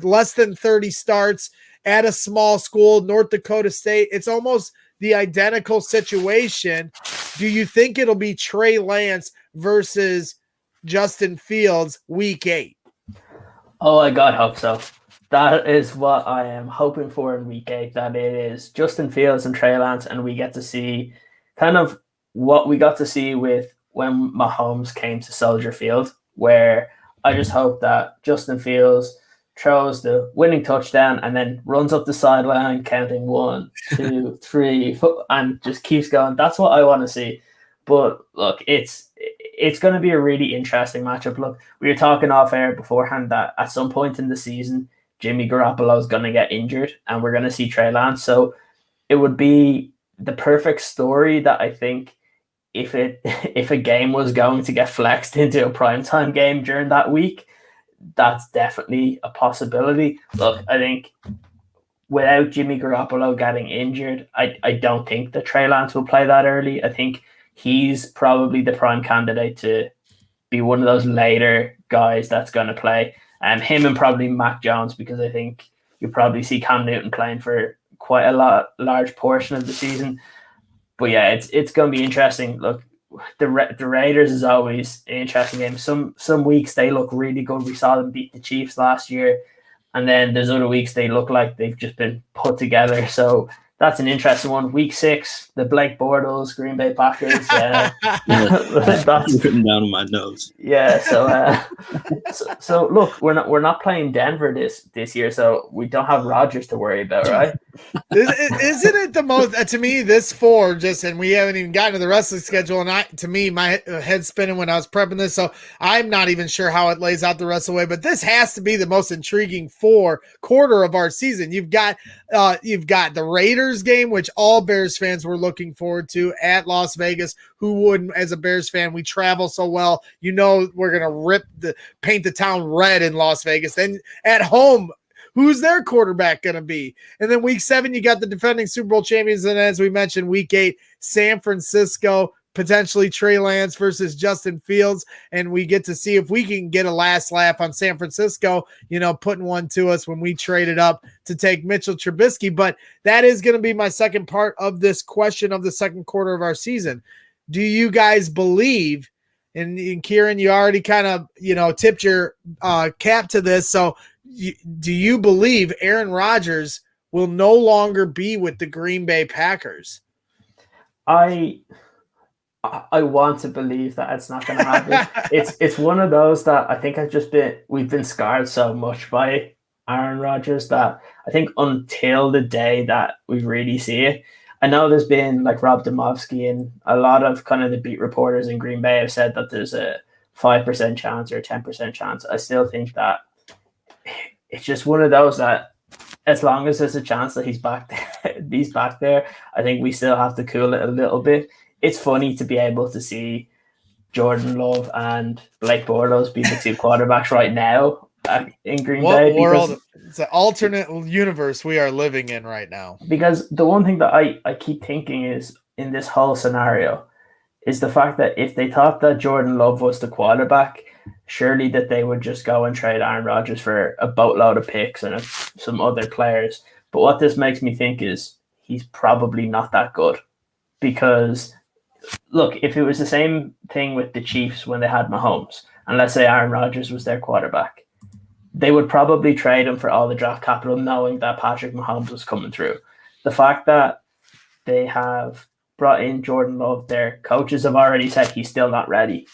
less than 30 starts at a small school, North Dakota State. It's almost the identical situation. Do you think it'll be Trey Lance versus Justin Fields week 8? Oh, I God hope so. That is what I am hoping for in week 8, that it is Justin Fields and Trey Lance, and we get to see kind of what we got to see with when Mahomes came to Soldier Field, where I just hope that Justin Fields throws the winning touchdown and then runs up the sideline counting 1, 2, 3, 4, and just keeps going. That's what I want to see. But look, it's going to be a really interesting matchup. Look, we were talking off air beforehand that at some point in the season, Jimmy Garoppolo is going to get injured and we're going to see Trey Lance. So it would be the perfect story that I think if a game was going to get flexed into a primetime game during that week, that's definitely a possibility. Look, I think without Jimmy Garoppolo getting injured, I don't think that Trey Lance will play that early. I think he's probably the prime candidate to be one of those later guys that's going to play. Him and probably Mac Jones, because I think you'll probably see Cam Newton playing for quite a large portion of the season. But yeah, it's going to be interesting. Look, the Raiders is always an interesting game. Some weeks they look really good. We saw them beat the Chiefs last year, and then there's other weeks they look like they've just been put together. So that's an interesting one. Week 6, the Blake Bortles, Green Bay Packers. That's written down in my notes. Yeah. So look, we're not playing Denver this year, so we don't have Rodgers to worry about, right? Isn't it the most to me? This 4 and we haven't even gotten to the rest of the schedule, and to me, my head's spinning when I was prepping this, so I'm not even sure how it lays out the rest of the way. But this has to be the most intriguing quarter of our season. You've got the Raiders game, which all Bears fans were looking forward to at Las Vegas. Who wouldn't? As a Bears fan, we travel so well. We're gonna paint the town red in Las Vegas. Then at home, who's their quarterback going to be? And then week 7, you got the defending Super Bowl champions. And as we mentioned, week 8, San Francisco, potentially Trey Lance versus Justin Fields. And we get to see if we can get a last laugh on San Francisco, putting one to us when we traded up to take Mitchell Trubisky. But that is going to be my second part of this question of the second quarter of our season. Do you guys believe, and Kieran, you already kind of, tipped your cap to this. So do you believe Aaron Rodgers will no longer be with the Green Bay Packers? I want to believe that it's not going to happen. It's one of those that I think we've been scarred so much by Aaron Rodgers that I think until the day that we really see it, I know there's been like Rob Demovsky and a lot of kind of the beat reporters in Green Bay have said that there's a 5% chance or a 10% chance. I still think that it's just one of those that as long as there's a chance that he's back there, I think we still have to cool it a little bit. It's funny to be able to see Jordan Love and Blake Bortles be the 2 quarterbacks right now in Green Bay. It's an alternate universe we are living in right now. Because the one thing that I keep thinking is in this whole scenario is the fact that if they thought that Jordan Love was the quarterback, surely that they would just go and trade Aaron Rodgers for a boatload of picks and some other players. But what this makes me think is he's probably not that good. Because, look, if it was the same thing with the Chiefs when they had Mahomes, and let's say Aaron Rodgers was their quarterback, they would probably trade him for all the draft capital knowing that Patrick Mahomes was coming through. The fact that they have brought in Jordan Love, their coaches have already said he's still not ready.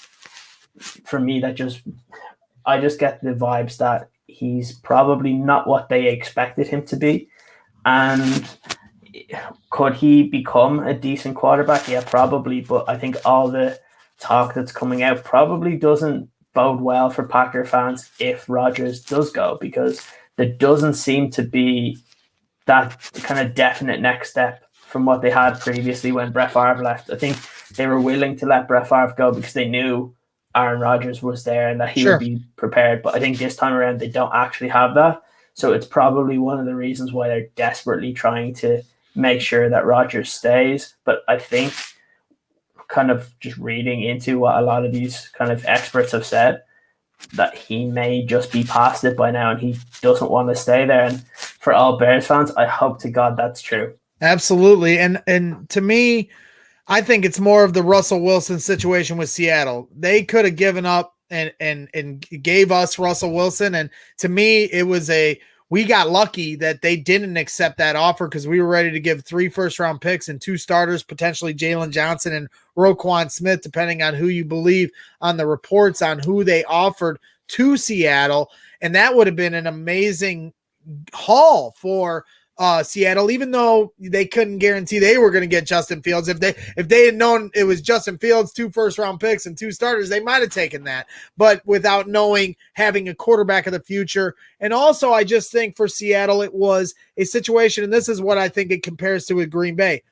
For me, I just get the vibes that he's probably not what they expected him to be. And could he become a decent quarterback? Yeah, probably. But I think all the talk that's coming out probably doesn't bode well for Packer fans if Rodgers does go, because there doesn't seem to be that kind of definite next step from what they had previously when Brett Favre left. I think they were willing to let Brett Favre go because they knew Aaron Rodgers was there and that he would be prepared. But I think this time around, they don't actually have that. So it's probably one of the reasons why they're desperately trying to make sure that Rodgers stays. But I think kind of just reading into what a lot of these kind of experts have said, that he may just be past it by now and he doesn't want to stay there. And for all Bears fans, I hope to God that's true. Absolutely. And to me, I think it's more of the Russell Wilson situation with Seattle. They could have given up and gave us Russell Wilson. And to me, it was we got lucky that they didn't accept that offer because we were ready to give 3 first-round picks and 2 starters, potentially Jalen Johnson and Roquan Smith, depending on who you believe on the reports on who they offered to Seattle. And that would have been an amazing haul for Seattle, even though they couldn't guarantee they were going to get Justin Fields. If they had known it was Justin Fields, 2 first-round picks and 2 starters, they might have taken that. But without knowing, having a quarterback of the future. And also, I just think for Seattle, it was a situation, and this is what I think it compares to with Green Bay.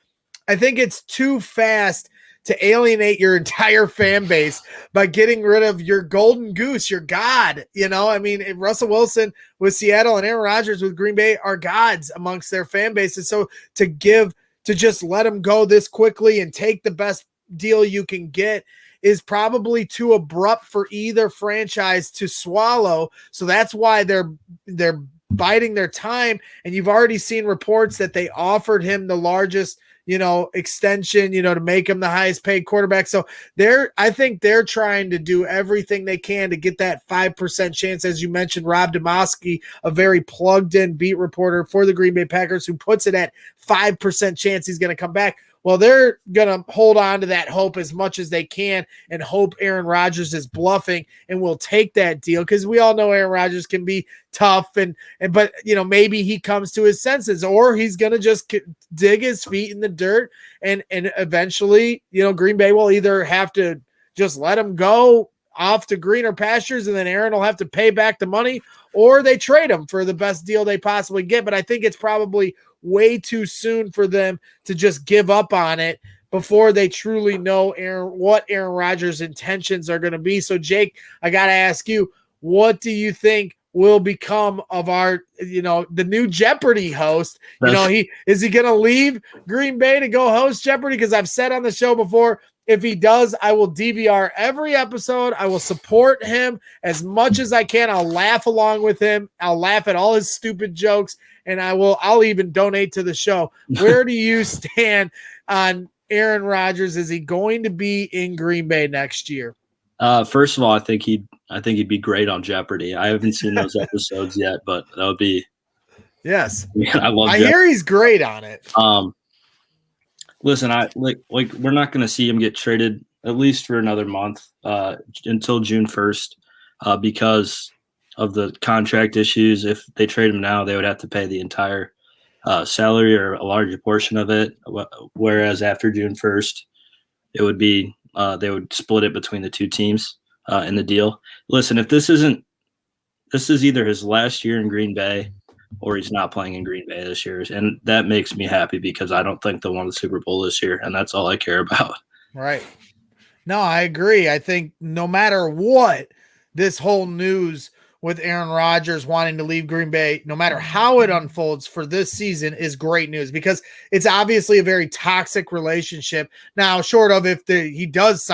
I think it's too fast to alienate your entire fan base by getting rid of your golden goose, your god. I mean, Russell Wilson with Seattle and Aaron Rodgers with Green Bay are gods amongst their fan bases. So to just let them go this quickly and take the best deal you can get is probably too abrupt for either franchise to swallow. So that's why they're biding their time. And you've already seen reports that they offered him the largest extension, to make him the highest paid quarterback. So I think they're trying to do everything they can to get that 5% chance. As you mentioned, Rob Demoski, a very plugged in beat reporter for the Green Bay Packers, who puts it at 5% chance he's going to come back. Well, they're going to hold on to that hope as much as they can and hope Aaron Rodgers is bluffing and will take that deal, because we all know Aaron Rodgers can be tough, but maybe he comes to his senses, or he's going to just dig his feet in the dirt, and eventually, Green Bay will either have to just let him go off to greener pastures and then Aaron will have to pay back the money, or they trade him for the best deal they possibly get. But I think it's probably way too soon for them to just give up on it before they truly know what Aaron Rodgers' intentions are going to be. So, Jake, I got to ask you, what do you think will become of our, the new Jeopardy host? Is he going to leave Green Bay to go host Jeopardy? Because I've said on the show before, if he does, I will DVR every episode. I will support him as much as I can. I'll laugh along with him. I'll laugh at all his stupid jokes, and I'll even donate to the show. Where do you stand on Aaron Rodgers? Is he going to be in Green Bay next year? First of all, I think he'd be great on Jeopardy. I haven't seen those episodes yet, but that would be. Yes, I hear he's great on it. Listen, we're not going to see him get traded at least for another month until June 1st because of the contract issues. If they trade him now, they would have to pay the entire salary or a larger portion of it. Whereas after June 1st, it would be they would split it between the two teams in the deal. Listen, if this is either his last year in Green Bay or he's not playing in Green Bay this year. And that makes me happy because I don't think they'll win the Super Bowl this year, and that's all I care about. Right. No, I agree. I think no matter what, this whole news with Aaron Rodgers wanting to leave Green Bay, no matter how it unfolds for this season, is great news, because it's obviously a very toxic relationship. Now, short of if he does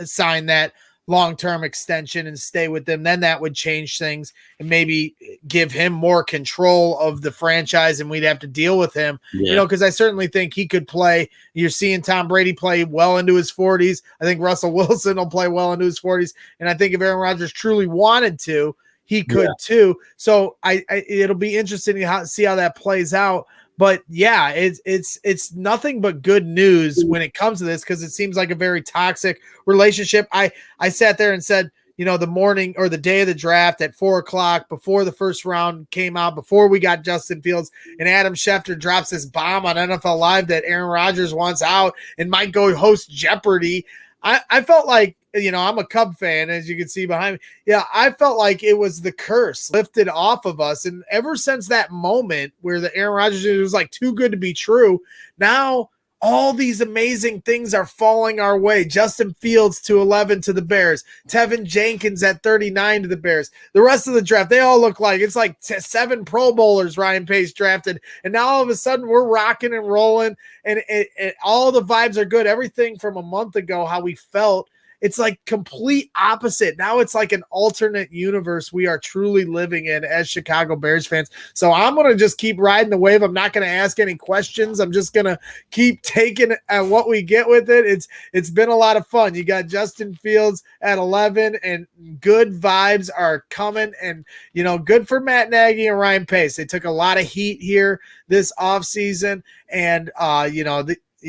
sign that long-term extension and stay with them, then that would change things and maybe give him more control of the franchise, and we'd have to deal with him, because I certainly think he could play. You're seeing Tom Brady play well into his 40s. I think Russell Wilson will play well into his 40s. And I think if Aaron Rodgers truly wanted to, he could too. So it'll be interesting to see how that plays out. But yeah, it's nothing but good news when it comes to this, because it seems like a very toxic relationship. I sat there and said, the morning or the day of the draft at 4:00, before the first round came out, before we got Justin Fields, and Adam Schefter drops this bomb on NFL Live that Aaron Rodgers wants out and might go host Jeopardy. I felt like, I'm a Cub fan, as you can see behind me. Yeah, I felt like it was the curse lifted off of us. And ever since that moment where the Aaron Rodgers, it was like too good to be true, now all these amazing things are falling our way. Justin Fields to 11 to the Bears. Tevin Jenkins at 39 to the Bears. The rest of the draft, they all look like it's like 7 Pro Bowlers Ryan Pace drafted. And now all of a sudden we're rocking and rolling, and all the vibes are good. Everything from a month ago, how we felt, it's like complete opposite. Now it's like an alternate universe we are truly living in as Chicago Bears fans. So I'm going to just keep riding the wave. I'm not going to ask any questions. I'm just going to keep taking at what we get with it. It's been a lot of fun. You got Justin Fields at 11, and good vibes are coming, and, good for Matt Nagy and Ryan Pace. They took a lot of heat here this offseason, and,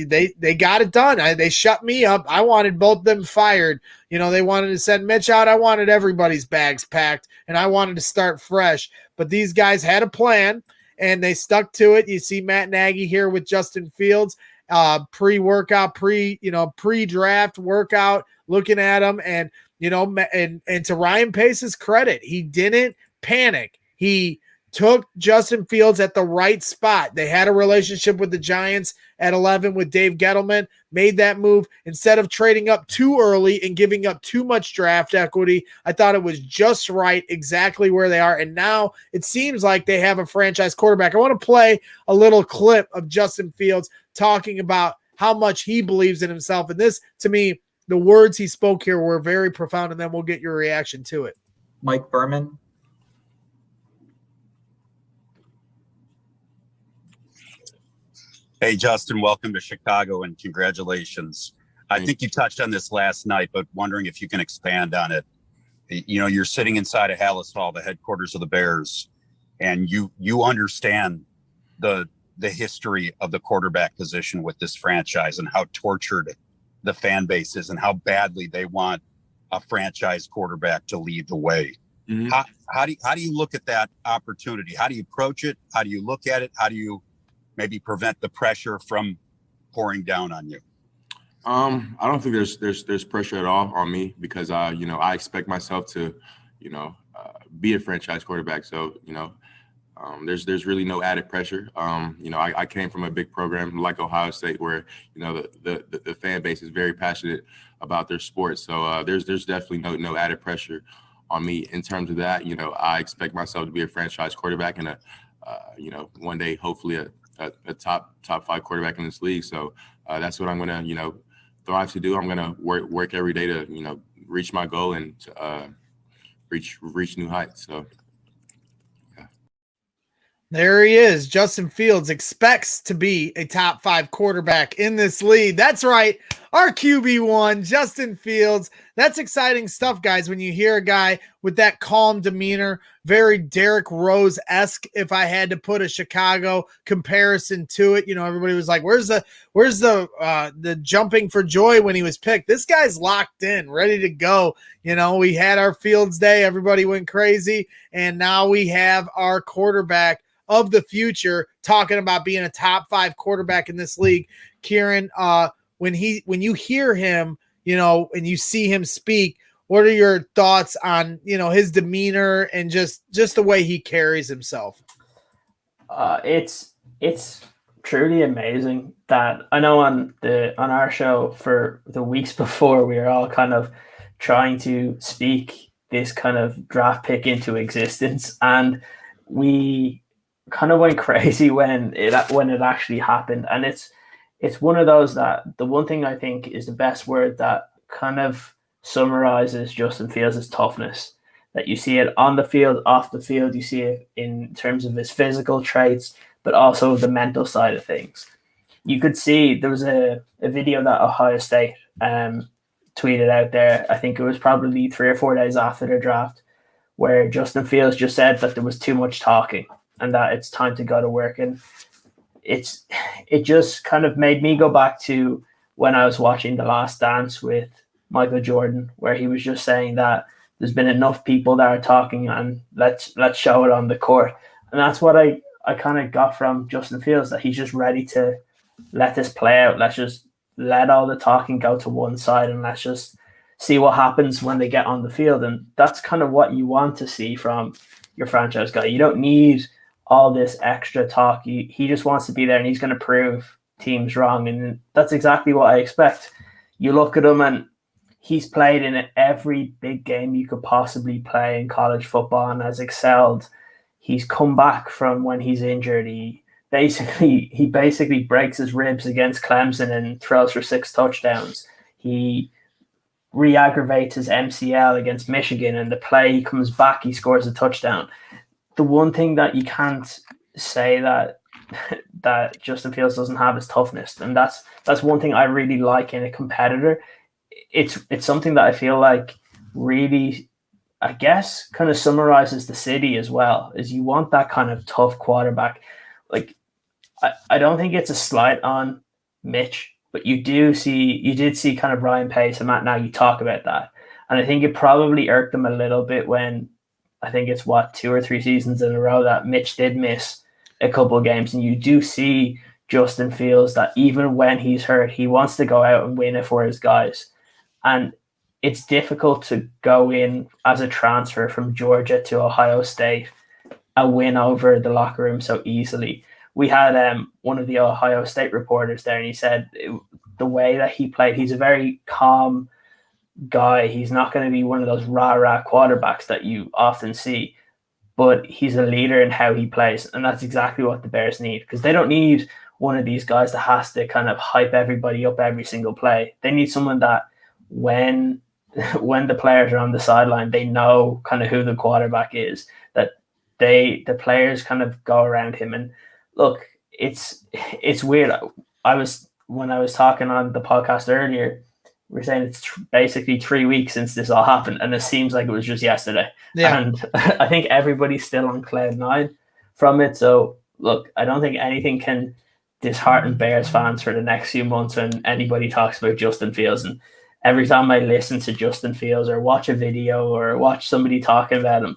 they got it done. They shut me up. I wanted both them fired. They wanted to send Mitch out. I wanted everybody's bags packed, and I wanted to start fresh. But these guys had a plan, and they stuck to it. You see Matt Nagy here with Justin Fields, pre-workout, pre-draft workout, looking at him, and and to Ryan Pace's credit, he didn't panic. He took Justin Fields at the right spot. They had a relationship with the Giants at 11 with Dave Gettleman, made that move instead of trading up too early and giving up too much draft equity. I thought it was just right, exactly where they are. And now it seems like they have a franchise quarterback. I want to play a little clip of Justin Fields talking about how much he believes in himself. And this, to me, the words he spoke here were very profound, and then we'll get your reaction to it. Mike Berman. Hey, Justin, welcome to Chicago and congratulations. I think you touched on this last night, but wondering if you can expand on it. You know, you're sitting inside of Hallis Hall, the headquarters of the Bears, and you understand the history of the quarterback position with this franchise and how tortured the fan base is and how badly they want a franchise quarterback to lead the way. Mm-hmm. How do you look at that opportunity? How do you approach it? How do you look at it? How do you maybe prevent the pressure from pouring down on you? I don't think there's pressure at all on me because I expect myself to, be a franchise quarterback. So, there's really no added pressure. I came from a big program like Ohio State where, the fan base is very passionate about their sport. So there's definitely no added pressure on me in terms of that. I expect myself to be a franchise quarterback and one day, hopefully a top 5 quarterback in this league. So that's what I'm going to, thrive to do. I'm going to work every day to, reach my goal and reach new heights. So. There he is. Justin Fields expects to be a top 5 quarterback in this league. That's right. Our QB1, Justin Fields. That's exciting stuff, guys, when you hear a guy with that calm demeanor, very Derrick Rose-esque, if I had to put a Chicago comparison to it. Everybody was like, where's the jumping for joy when he was picked? This guy's locked in, ready to go. We had our Fields day. Everybody went crazy. And now we have our quarterback of the future talking about being a top 5 quarterback in this league. Kieran, when you hear him, and you see him speak, what are your thoughts on, his demeanor and just the way he carries himself? It's truly amazing that I know on our show for the weeks before, we were all kind of trying to speak this kind of draft pick into existence, and we kind of went crazy when it actually happened. And it's one of those that the one thing I think is the best word that kind of summarizes Justin Fields' toughness, that you see it on the field, off the field, you see it in terms of his physical traits, but also the mental side of things. You could see there was a video that Ohio State tweeted out there. I think it was probably 3 or 4 days after the draft, where Justin Fields just said that there was too much talking and that it's time to go to work. And it just kind of made me go back to when I was watching The Last Dance with Michael Jordan, where he was just saying that there's been enough people that are talking and let's show it on the court. And that's what I kind of got from Justin Fields, that he's just ready to let this play out. Let's just let all the talking go to one side and let's just see what happens when they get on the field. And that's kind of what you want to see from your franchise guy. You don't need all this extra talk. He just wants to be there and he's going to prove teams wrong. And that's exactly what I expect. You look at him and he's played in every big game you could possibly play in college football and has excelled. He's come back from when he's injured. He basically breaks his ribs against Clemson and throws for 6 touchdowns. He re-aggravates his MCL against Michigan, and the play he comes back, he scores a touchdown. The one thing that you can't say that Justin Fields doesn't have is toughness, and that's one thing I really like in a competitor. It's something that I feel like really, I guess, kind of summarizes the city as well, is you want that kind of tough quarterback. Like, I don't think it's a slight on Mitch, but you did see kind of Ryan Pace and Matt Nagy talk about that. And I think it probably irked them a little bit when, I think it's 2 or 3 seasons in a row that Mitch did miss a couple of games. And you do see Justin Fields that even when he's hurt, he wants to go out and win it for his guys. And it's difficult to go in as a transfer from Georgia to Ohio State and win over the locker room so easily. We had one of the Ohio State reporters there, and he said the way that he played, he's a very calm guy. He's not going to be one of those rah-rah quarterbacks that you often see, but he's a leader in how he plays. And that's exactly what the Bears need, because they don't need one of these guys that has to kind of hype everybody up every single play. They need someone that when the players are on the sideline, they know kind of who the quarterback is, that the players kind of go around him. And look, it's weird. When I was talking on the podcast earlier, we are saying it's basically 3 weeks since this all happened, and it seems like it was just yesterday. Yeah. And I think everybody's still on cloud nine from it. So look, I don't think anything can dishearten Bears fans for the next few months when anybody talks about Justin Fields. And every time I listen to Justin Fields or watch a video or watch somebody talking about him,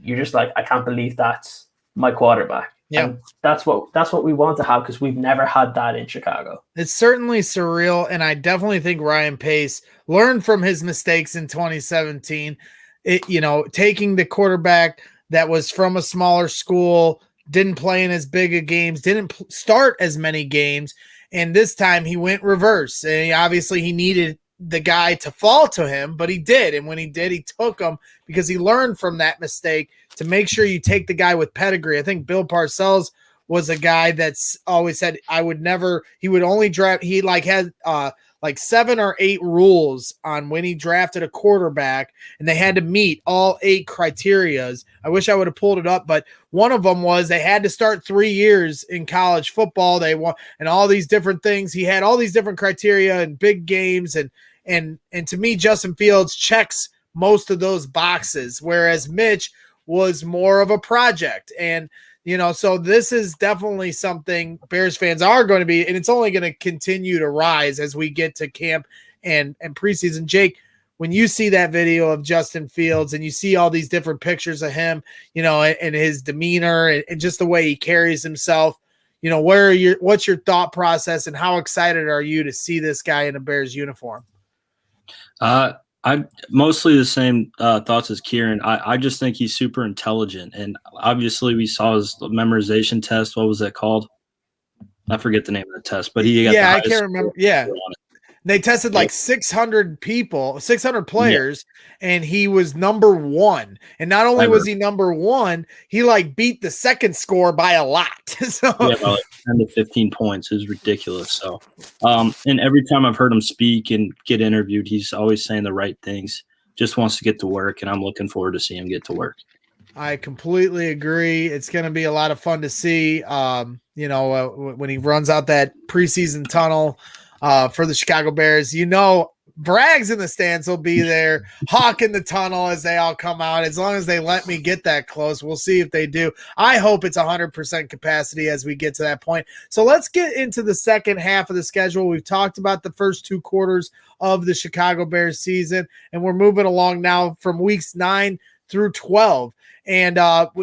you're just like, I can't believe that's my quarterback. Yeah, and that's what we want to have, because we've never had that in Chicago. It's certainly surreal, and I definitely think Ryan Pace learned from his mistakes in 2017. Taking the quarterback that was from a smaller school, didn't play in as big of games, didn't start as many games, and this time he went reverse. And obviously he needed the guy to fall to him, but he did. And when he did, he took him because he learned from that mistake to make sure you take the guy with pedigree. I think Bill Parcells was a guy that's always said he would only draft. He had 7 or 8 rules on when he drafted a quarterback, and they had to meet all 8 criterias. I wish I would have pulled it up, but one of them was they had to start 3 years in college football. They want, and all these different things. He had all these different criteria and big games, and to me, Justin Fields checks most of those boxes, whereas Mitch was more of a project. And so this is definitely something Bears fans are going to be, and it's only going to continue to rise as we get to camp and preseason. Jake, when you see that video of Justin Fields and you see all these different pictures of him, and his demeanor and just the way he carries himself, what's your thought process, and how excited are you to see this guy in a Bears uniform? I mostly the same thoughts as Kieran. I just think he's super intelligent, and obviously we saw his memorization test. What was that called? I forget the name of the test, but he got I can't remember. Yeah, they tested like 600 players, and he was number 1. And not only was he number 1, he beat the second score by a lot. So by 10 to 15 points. It was ridiculous. So, and every time I've heard him speak and get interviewed, he's always saying the right things. Just wants to get to work, and I'm looking forward to seeing him get to work. I completely agree. It's going to be a lot of fun to see. When he runs out that preseason tunnel. For the Chicago Bears, Braggs in the stands will be there, hawking the tunnel as they all come out. As long as they let me get that close, we'll see if they do. I hope it's 100% capacity as we get to that point. So let's get into the second half of the schedule. We've talked about the first 2 quarters of the Chicago Bears season, and we're moving along now from weeks 9 through 12. And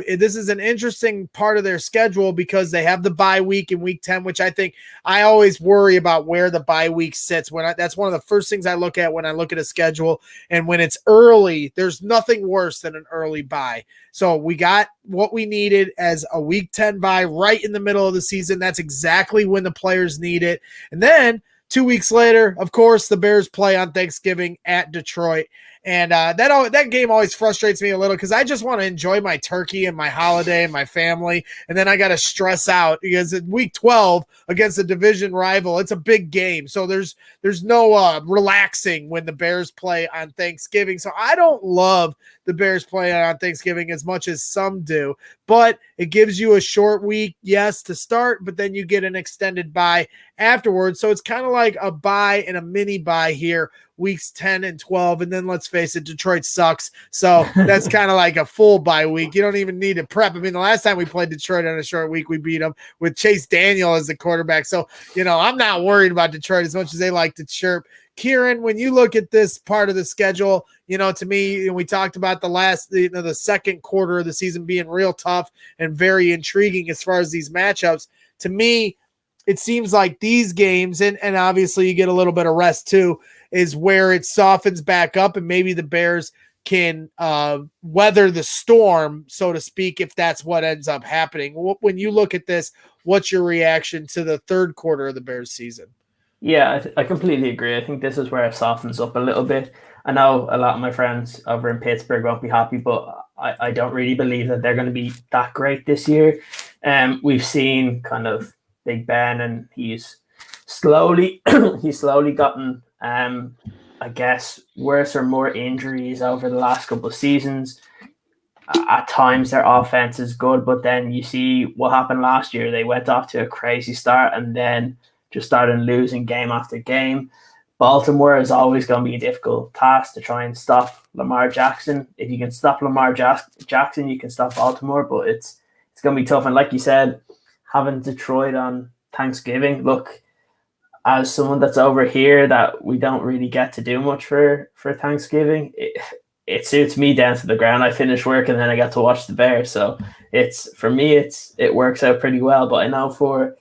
this is an interesting part of their schedule because they have the bye week in week 10, which I always worry about where the bye week sits. That's one of the first things I look at when I look at a schedule. And when it's early, there's nothing worse than an early bye. So we got what we needed as a week 10 bye right in the middle of the season. That's exactly when the players need it. And then 2 weeks later, of course, the Bears play on Thanksgiving at Detroit. And that game always frustrates me a little because I just want to enjoy my turkey and my holiday and my family. And then I got to stress out because in week 12 against a division rival, it's a big game. So there's no relaxing when the Bears play on Thanksgiving. So I don't love the Bears play on Thanksgiving as much as some do, but it gives you a short week, yes, to start, but then you get an extended bye afterwards. So it's kind of like a bye and a mini bye here, weeks 10 and 12. And then let's face it, Detroit sucks. So that's kind of like a full bye week. You don't even need to prep. I mean, the last time we played Detroit on a short week, we beat them with Chase Daniel as the quarterback. So, I'm not worried about Detroit as much as they like to chirp. Kieran, when you look at this part of the schedule, to me, we talked about the second quarter of the season being real tough and very intriguing as far as these matchups. To me, it seems like these games, and obviously you get a little bit of rest too, is where it softens back up and maybe the Bears can weather the storm, so to speak, if that's what ends up happening. When you look at this, what's your reaction to the third quarter of the Bears season? Yeah, I completely agree. I think this is where it softens up a little bit. I know a lot of my friends over in Pittsburgh won't be happy, but I don't really believe that they're going to be that great this year. We've seen kind of Big Ben, and he's slowly gotten, I guess, worse or more injuries over the last couple of seasons. at times their offense is good, but then you see what happened last year. They went off to a crazy start and then just started losing game after game. Baltimore is always going to be a difficult task to try and stop Lamar Jackson. If you can stop Lamar Jackson, you can stop Baltimore, but it's going to be tough. And like you said, having Detroit on Thanksgiving, look, as someone that's over here that we don't really get to do much for Thanksgiving, it suits me down to the ground. I finish work and then I get to watch the Bears. So for me, it works out pretty well. But I know for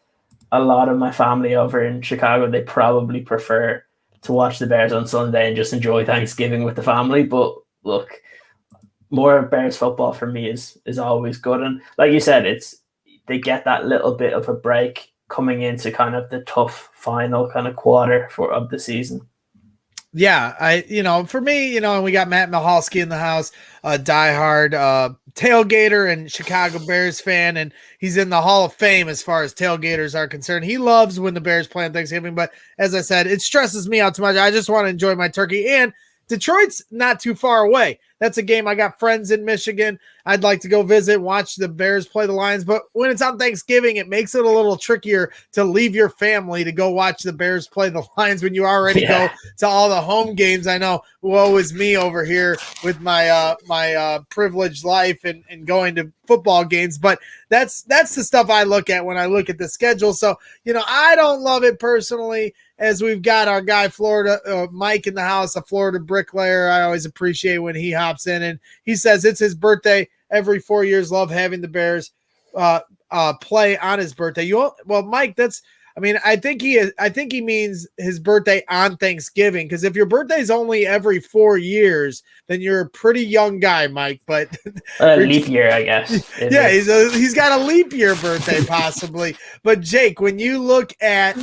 a lot of my family over in Chicago, they probably prefer to watch the Bears on Sunday and just enjoy Thanksgiving with the family. But look, more Bears football for me is always good. And like you said, they get that little bit of a break coming into kind of the tough final kind of quarter of the season. Yeah, for me, and we got Matt Mahalski in the house, a diehard tailgater and Chicago Bears fan, and he's in the Hall of Fame as far as tailgaters are concerned. He loves when the Bears play on Thanksgiving, but as I said, it stresses me out too much. I just want to enjoy my turkey, and Detroit's not too far away. That's a game. I got friends in Michigan. I'd like to go visit, watch the Bears play the Lions. But when it's on Thanksgiving, it makes it a little trickier to leave your family to go watch the Bears play the Lions when you already go to all the home games. I know, woe is me over here with my privileged life and going to football games. But that's the stuff I look at when I look at the schedule. So, I don't love it personally, as we've got our guy Florida Mike in the house, a Florida bricklayer. I always appreciate when he hops in, and he says it's his birthday every 4 years. Love having the Bears play on his birthday. Well, Mike, I think he means his birthday on Thanksgiving, because if your birthday's only every 4 years, then you're a pretty young guy, Mike. But leap year, I guess. Yeah, he's got a leap year birthday possibly. But Jake, when you look at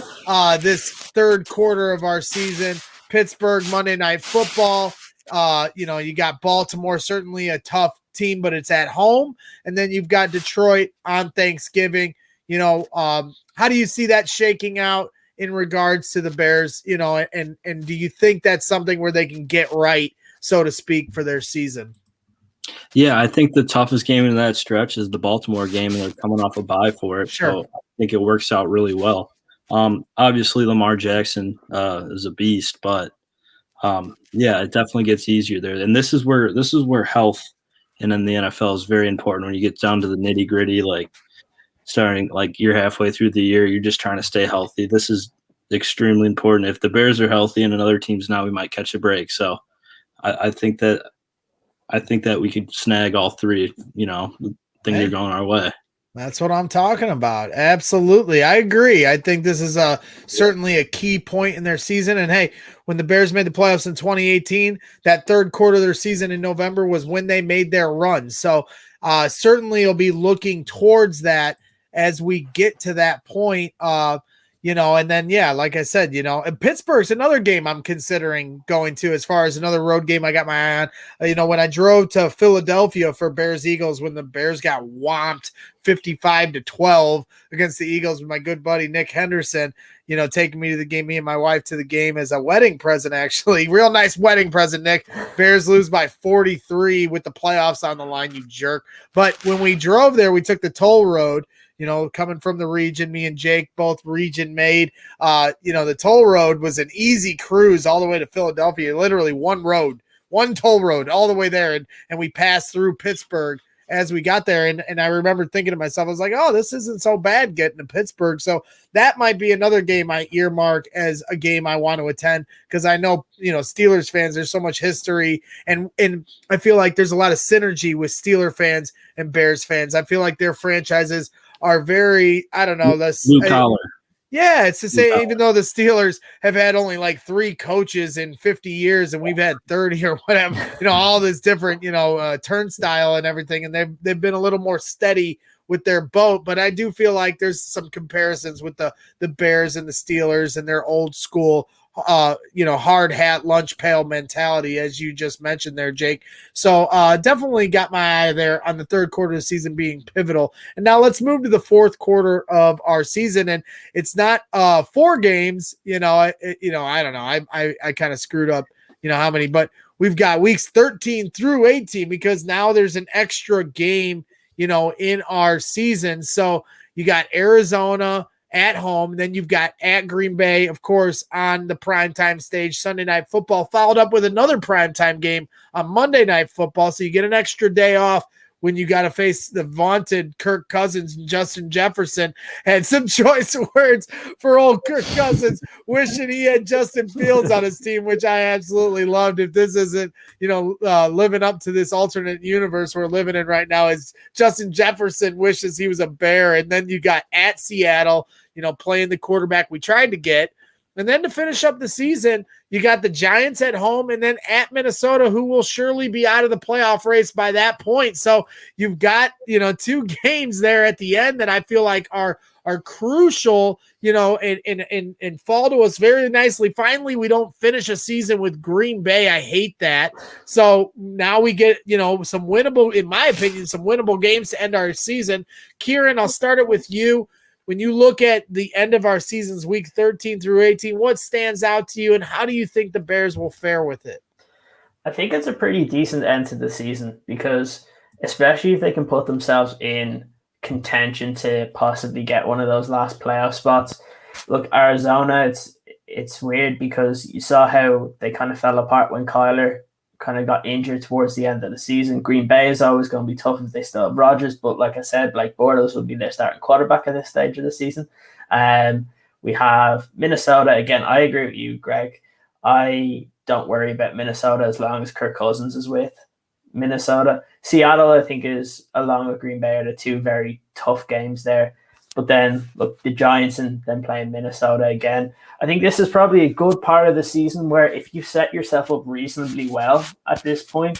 this third quarter of our season, Pittsburgh Monday Night Football, you got Baltimore, certainly a tough team, but it's at home, and then you've got Detroit on Thanksgiving. How do you see that shaking out in regards to the Bears? And do you think that's something where they can get right, so to speak, for their season? Yeah, I think the toughest game in that stretch is the Baltimore game, and they're coming off a bye for it. Sure. So I think it works out really well. Obviously, Lamar Jackson is a beast, but it definitely gets easier there. And this is where health and in the NFL is very important. When you get down to the nitty gritty, starting you're halfway through the year, you're just trying to stay healthy. This is extremely important. If the Bears are healthy and another team's not, we might catch a break. So I think that we could snag all three, things are going our way. That's what I'm talking about. Absolutely. I agree. I think this is certainly a key point in their season. And hey, when the Bears made the playoffs in 2018, that third quarter of their season in November was when they made their run. So certainly you'll be looking towards that as we get to that point. And then, like I said, and Pittsburgh's another game I'm considering going to as far as another road game I got my eye on. When I drove to Philadelphia for Bears Eagles, when the Bears got whomped 55-12 against the Eagles with my good buddy Nick Henderson, taking me to the game, me and my wife to the game as a wedding present, actually. Real nice wedding present, Nick. Bears lose by 43 with the playoffs on the line, you jerk. But when we drove there, we took the toll road. Coming from the region, me and Jake, both region made, the toll road was an easy cruise all the way to Philadelphia, literally one toll road all the way there. And we passed through Pittsburgh as we got there. And I remember thinking to myself, I was like, oh, this isn't so bad getting to Pittsburgh. So that might be another game I earmark as a game I want to attend, because I know, Steelers fans, there's so much history, and I feel like there's a lot of synergy with Steeler fans and Bears fans. I feel like their franchises are very, I don't know, blue collar. Yeah, it's to say, even though the Steelers have had only 3 coaches in 50 years and we've had 30 or whatever, all this different, turnstile and everything, and they've been a little more steady with their boat. But I do feel like there's some comparisons with the Bears and the Steelers and their old school hard hat, lunch pail mentality, as you just mentioned there, Jake. So definitely got my eye there on the third quarter of the season being pivotal. And now let's move to the fourth quarter of our season. And it's not 4 games, I don't know. I kind of screwed up, how many, but we've got weeks 13 through 18 because now there's an extra game, in our season. So you got Arizona at home, then you've got at Green Bay, of course, on the primetime stage, Sunday Night Football, followed up with another primetime game on Monday Night Football. So you get an extra day off when you got to face the vaunted Kirk Cousins and Justin Jefferson. Had some choice words for old Kirk Cousins, wishing he had Justin Fields on his team, which I absolutely loved. If this isn't, living up to this alternate universe we're living in right now, is Justin Jefferson wishes he was a Bear. And then you got at Seattle, playing the quarterback we tried to get. And then to finish up the season, you got the Giants at home and then at Minnesota, who will surely be out of the playoff race by that point. So you've got, 2 games there at the end that I feel like are crucial, and fall to us very nicely. Finally, we don't finish a season with Green Bay. I hate that. So now we get, some winnable, in my opinion, some winnable games to end our season. Kieran, I'll start it with you. When you look at the end of our seasons, week 13 through 18, what stands out to you and how do you think the Bears will fare with it? I think it's a pretty decent end to the season because especially if they can put themselves in contention to possibly get one of those last playoff spots. Look, Arizona, it's weird because you saw how they kind of fell apart when Kyler kind of got injured towards the end of the season. Green Bay is always going to be tough if they still have Rodgers, but like I said, Blake Bortles will be their starting quarterback at this stage of the season. We have Minnesota. Again, I agree with you, Greg. I don't worry about Minnesota as long as Kirk Cousins is with Minnesota. Seattle, I think, is along with Green Bay are the 2 very tough games there. But then, look, the Giants and then playing Minnesota again. I think this is probably a good part of the season where if you set yourself up reasonably well at this point,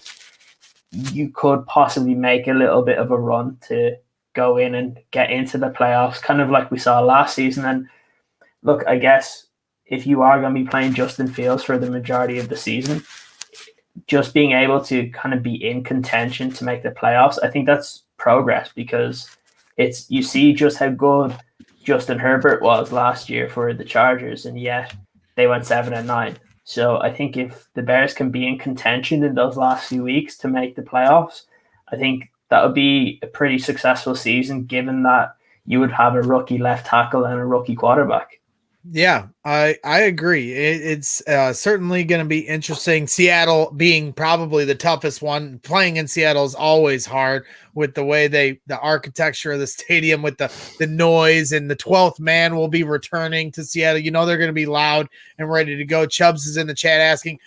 you could possibly make a little bit of a run to go in and get into the playoffs, kind of like we saw last season. And look, I guess if you are going to be playing Justin Fields for the majority of the season, just being able to kind of be in contention to make the playoffs, I think that's progress because you see just how good Justin Herbert was last year for the Chargers, and yet they went 7-9. So I think if the Bears can be in contention in those last few weeks to make the playoffs, I think that would be a pretty successful season, given that you would have a rookie left tackle and a rookie quarterback. Yeah, I agree. It's certainly going to be interesting. Seattle being probably the toughest one. Playing in Seattle is always hard with the way the architecture of the stadium with the noise, and the 12th man will be returning to Seattle. They're going to be loud and ready to go. Chubbs is in the chat asking,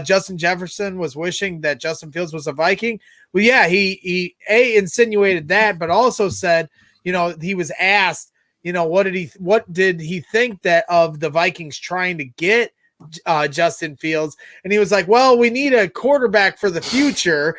Justin Jefferson was wishing that Justin Fields was a Viking. Well, yeah, he insinuated that, but also said, he was asked, what did he think that of the Vikings trying to get Justin Fields? And he was like, well, we need a quarterback for the future.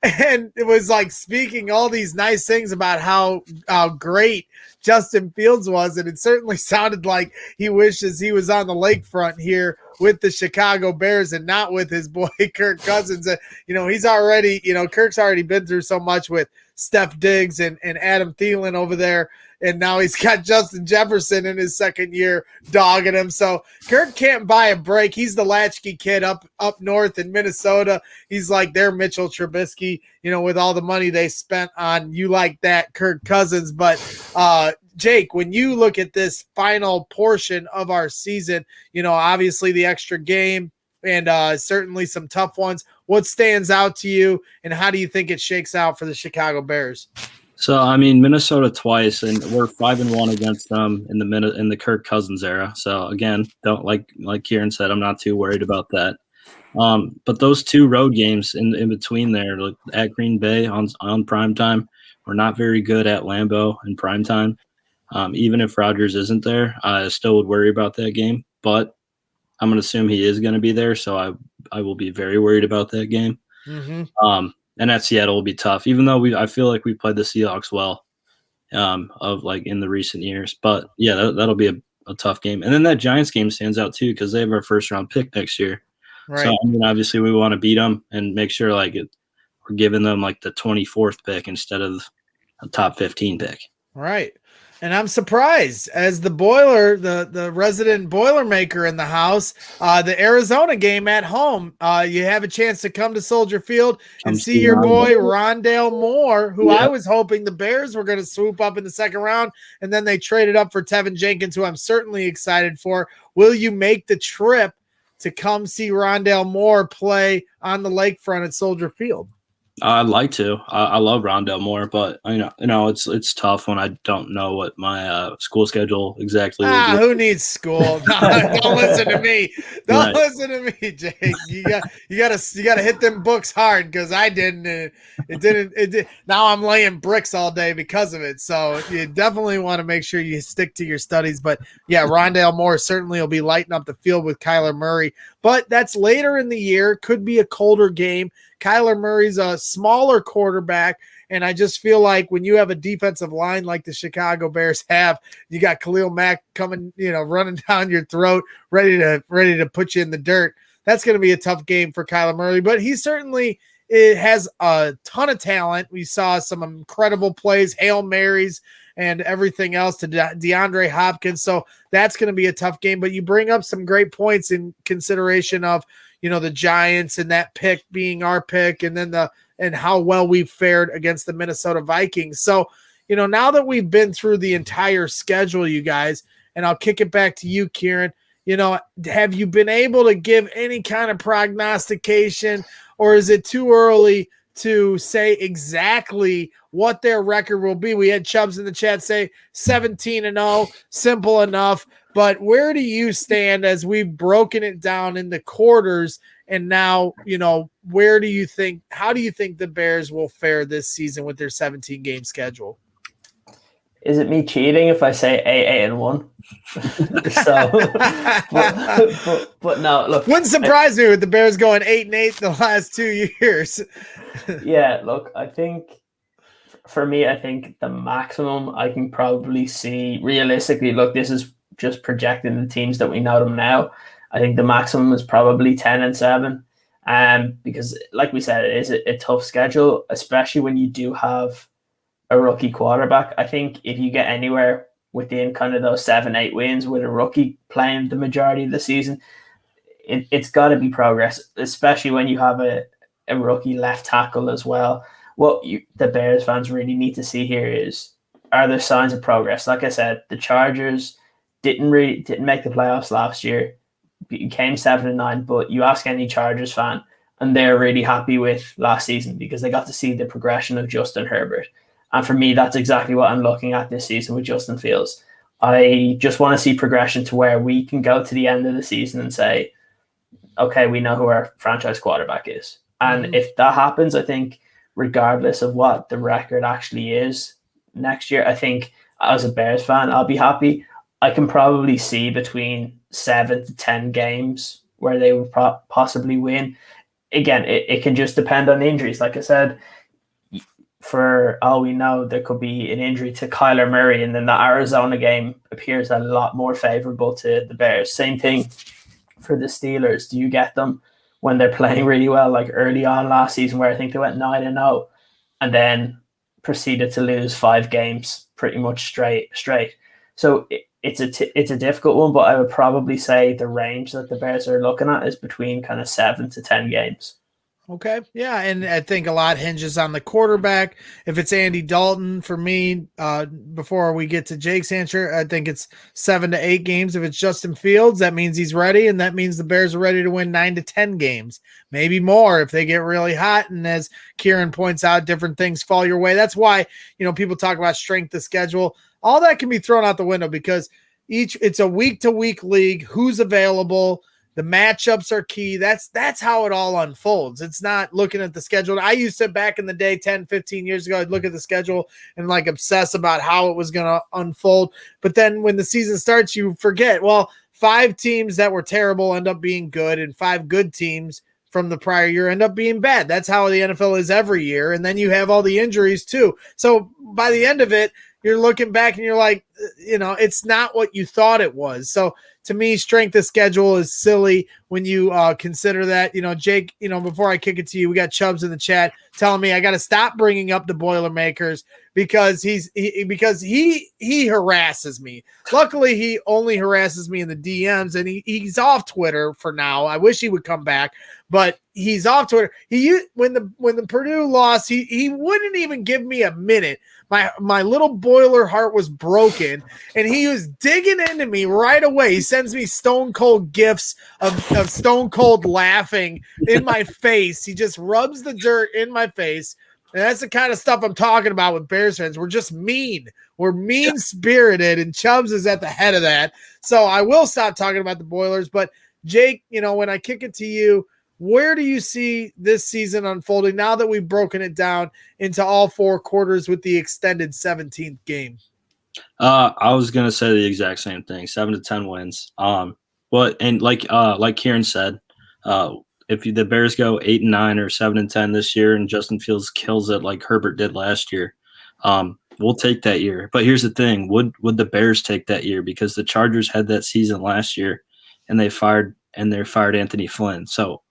And it was like speaking all these nice things about how great Justin Fields was. And it certainly sounded like he wishes he was on the lakefront here with the Chicago Bears and not with his boy Kirk Cousins. He's already, Kirk's already been through so much with Steph Diggs and Adam Thielen over there. And now he's got Justin Jefferson in his second year dogging him. So Kirk can't buy a break. He's the latchkey kid up north in Minnesota. He's like their Mitchell Trubisky, with all the money they spent on you like that Kirk Cousins. But Jake, when you look at this final portion of our season, obviously the extra game and certainly some tough ones. What stands out to you, and how do you think it shakes out for the Chicago Bears? So, I mean, Minnesota twice, and we're 5-1 against them in the Kirk Cousins era. So, again, don't like Kieran said, I'm not too worried about that. But those 2 road games in between there, like at Green Bay on primetime, we're not very good at Lambeau in primetime. Even if Rodgers isn't there, I still would worry about that game. But I'm going to assume he is going to be there, so I will be very worried about that game. Mm-hmm. And at Seattle will be tough, even though I feel like we played the Seahawks well in the recent years. But, yeah, that'll be a tough game. And then that Giants game stands out, too, because they have our first-round pick next year. Right. So, obviously we want to beat them and make sure, we're giving them, the 24th pick instead of a top 15 pick. Right. And I'm surprised, as the boiler, the resident Boilermaker in the house, the Arizona game at home, you have a chance to come to Soldier Field and see your boy Rondale Moore, who I was hoping the Bears were going to swoop up in the second round, and then they traded up for Tevin Jenkins, who I'm certainly excited for. Will you make the trip to come see Rondale Moore play on the lakefront at Soldier Field? I'd like to. I love Rondale Moore, but it's tough when I don't know what my school schedule exactly is. Who needs school? No, don't listen to me. Don't listen to me, Jake. You gotta hit them books hard, because I didn't. It didn't. Now I'm laying bricks all day because of it. So you definitely want to make sure you stick to your studies. But yeah, Rondale Moore certainly will be lighting up the field with Kyler Murray. But that's later in the year. Could be a colder game. Kyler Murray's a smaller quarterback, and I just feel like when you have a defensive line like the Chicago Bears have, you got Khalil Mack coming, running down your throat, ready to put you in the dirt. That's going to be a tough game for Kyler Murray, but he certainly has a ton of talent. We saw some incredible plays, Hail Marys, and everything else to DeAndre Hopkins. So that's going to be a tough game, but you bring up some great points in consideration of, the Giants and that pick being our pick, and then and how well we've fared against the Minnesota Vikings. So, now that we've been through the entire schedule, you guys, and I'll kick it back to you, Kieran, have you been able to give any kind of prognostication, or is it too early to say exactly what their record will be? We had Chubbs in the chat say 17-0, simple enough. But where do you stand as we've broken it down in the quarters? And now, how do you think the Bears will fare this season with their 17-game schedule? Is it me cheating if I say 8-1? but no, look. Wouldn't surprise me with the Bears going 8-8 the last 2 years. Yeah, look, I think for me, the maximum I can probably see realistically, look, this is just projecting the teams that we know them now. I think the maximum is probably 10-7. Because like we said, it is a tough schedule, especially when you do have a rookie quarterback. I think if you get anywhere within kind of those 7-8 wins with a rookie playing the majority of the season, it's got to be progress, especially when you have a rookie left tackle as well. What the Bears fans really need to see here is, are there signs of progress? Like I said, the Chargers didn't make the playoffs last year, became 7-9, but you ask any Chargers fan and they're really happy with last season because they got to see the progression of Justin Herbert. And for me, that's exactly what I'm looking at this season with Justin Fields. I just want to see progression to where we can go to the end of the season and say, okay, we know who our franchise quarterback is. And if that happens, I think regardless of what the record actually is next year, I think as a Bears fan, I'll be happy. I can probably see between 7 to 10 games where they would possibly win. Again, it can just depend on injuries. Like I said, for all we know, there could be an injury to Kyler Murray, and then the Arizona game appears a lot more favorable to the Bears. Same thing for the Steelers. Do you get them when they're playing really well, like early on last season, where I think they went 9-0 and then proceeded to lose 5 games pretty much straight? So it's a difficult one, but I would probably say the range that the Bears are looking at is between kind of 7 to 10 games. Okay. Yeah. And I think a lot hinges on the quarterback. If it's Andy Dalton, for me, before we get to Jake's answer, I think it's 7 to 8 games. If it's Justin Fields, that means he's ready. And that means the Bears are ready to win 9 to 10 games, maybe more if they get really hot. And as Kieran points out, different things fall your way. That's why, people talk about strength of schedule. All that can be thrown out the window because it's a week to week league. Who's available? The matchups are key. That's how it all unfolds. It's not looking at the schedule. I used to, back in the day, 10, 15 years ago, I'd look at the schedule and obsess about how it was going to unfold. But then when the season starts, you forget, 5 teams that were terrible end up being good, and 5 good teams from the prior year end up being bad. That's how the NFL is every year. And then you have all the injuries too. So by the end of it, you're looking back and you're like, it's not what you thought it was. So to me, strength of schedule is silly when you consider that. Jake, before I kick it to you, we got Chubbs in the chat telling me I got to stop bringing up the Boilermakers because he harasses me. Luckily, he only harasses me in the DMs, and he's off Twitter for now. I wish he would come back, but he's off Twitter. When the Purdue lost, he wouldn't even give me a minute. My little boiler heart was broken, and he was digging into me right away. He sends me stone cold gifs of stone cold laughing in my face. He just rubs the dirt in my face. And that's the kind of stuff I'm talking about with Bears fans. We're just mean. We're mean-spirited, and Chubbs is at the head of that. So I will stop talking about the Boilers. But, Jake, when I kick it to you, where do you see this season unfolding now that we've broken it down into all 4 quarters with the extended 17th game? I was going to say the exact same thing, 7 to 10 wins. Like Kieran said, if the Bears go 8-9 or 7-10 this year and Justin Fields kills it like Herbert did last year, we'll take that year. But here's the thing: would the Bears take that year? Because the Chargers had that season last year, and they fired Anthony Flynn. So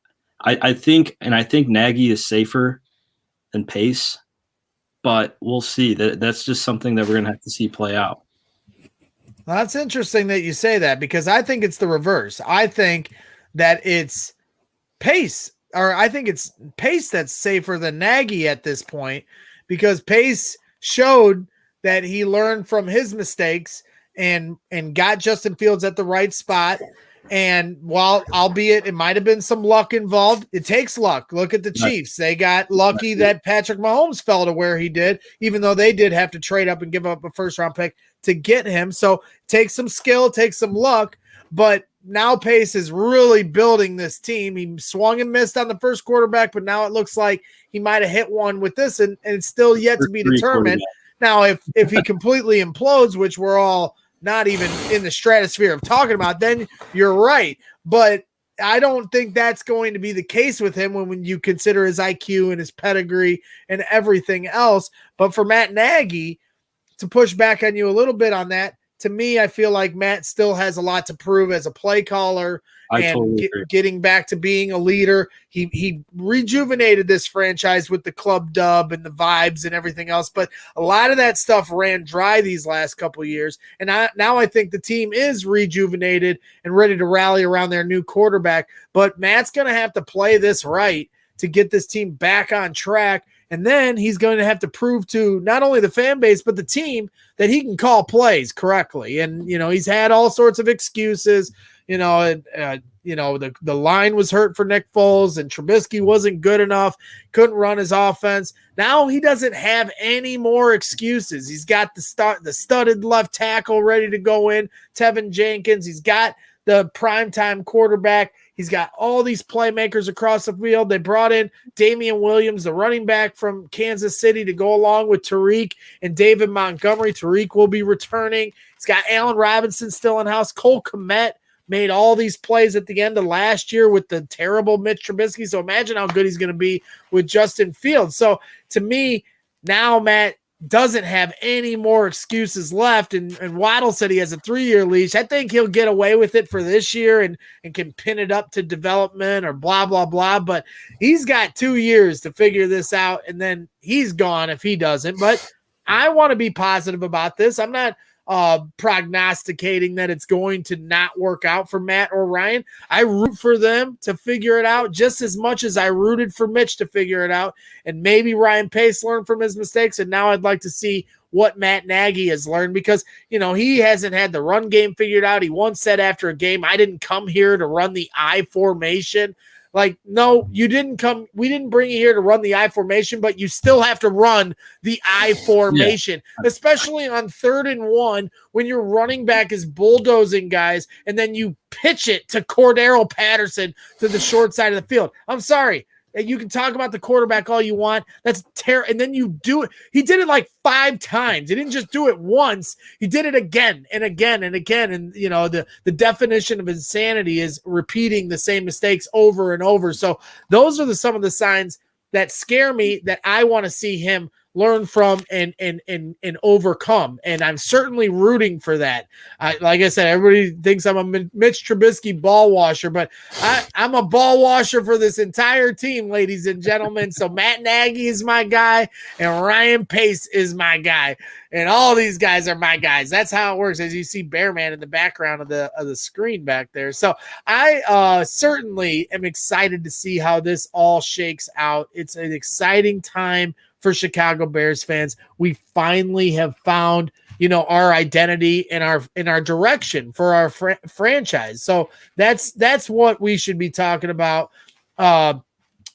I think Nagy is safer than Pace, but we'll see. That's just something that we're gonna have to see play out. Well, that's interesting that you say that, because I think it's the reverse. I think that it's Pace, or I think it's Pace that's safer than Nagy at this point, because Pace showed that he learned from his mistakes and got Justin Fields at the right spot. And while, albeit it might have been some luck involved, it takes luck. Look at the Chiefs. They got lucky that Patrick Mahomes fell to where he did, even though they did have to trade up and give up a first-round pick to get him. So take some skill, take some luck, but now Pace is really building this team. He swung and missed on the first quarterback, but now it looks like he might have hit one with this, and it's still yet to be determined. Now, if he completely implodes, which we're all not even in the stratosphere of talking about, then you're right. But I don't think that's going to be the case with him when you consider his IQ and his pedigree and everything else. But for Matt Nagy, to push back on you a little bit on that, to me, I feel like Matt still has a lot to prove as a play caller and getting back to being a leader. He rejuvenated this franchise with the club dub and the vibes and everything else, but a lot of that stuff ran dry these last couple of years. And now I think the team is rejuvenated and ready to rally around their new quarterback. But Matt's going to have to play this right to get this team back on track. And then he's going to have to prove to not only the fan base, but the team that he can call plays correctly. And, he's had all sorts of excuses. The line was hurt for Nick Foles, and Trubisky wasn't good enough, couldn't run his offense. Now he doesn't have any more excuses. He's got the studded left tackle ready to go in, Tevin Jenkins. He's got the primetime quarterback. He's got all these playmakers across the field. They brought in Damian Williams, the running back from Kansas City, to go along with Tariq and David Montgomery. Tariq will be returning. He's got Allen Robinson still in-house. Cole Kmet made all these plays at the end of last year with the terrible Mitch Trubisky. So imagine how good he's going to be with Justin Fields. So to me, now Matt doesn't have any more excuses left. And Waddle said he has a 3-year leash. I think he'll get away with it for this year and can pin it up to development or blah, blah, blah. But he's got 2 years to figure this out, and then he's gone if he doesn't. But I want to be positive about this. I'm not prognosticating that it's going to not work out for Matt or Ryan. I root for them to figure it out just as much as I rooted for Mitch to figure it out. And maybe Ryan Pace learned from his mistakes. And now I'd like to see what Matt Nagy has learned, because, he hasn't had the run game figured out. He once said after a game, I didn't come here to run the I formation. Like, no, you didn't come. We didn't bring you here to run the I formation, but you still have to run the I formation, especially on 3rd and 1 when your running back is bulldozing guys, and then you pitch it to Cordero Patterson to the short side of the field. I'm sorry. You can talk about the quarterback all you want. That's terrible. And then you do it. He did it like 5 times. He didn't just do it once. He did it again and again and again. And, the definition of insanity is repeating the same mistakes over and over. So those are some of the signs that scare me, that I want to see him learn from and overcome. And I'm certainly rooting for that. Like I said, everybody thinks I'm a Mitch Trubisky ball washer, but I'm a ball washer for this entire team, ladies and gentlemen. So Matt Nagy is my guy, and Ryan Pace is my guy, and all these guys are my guys. That's how it works. As you see Bearman in the background of the screen back there. So I certainly am excited to see how this all shakes out. It's an exciting time for Chicago Bears fans. We finally have found, our identity and our direction for our franchise. So that's what we should be talking about. I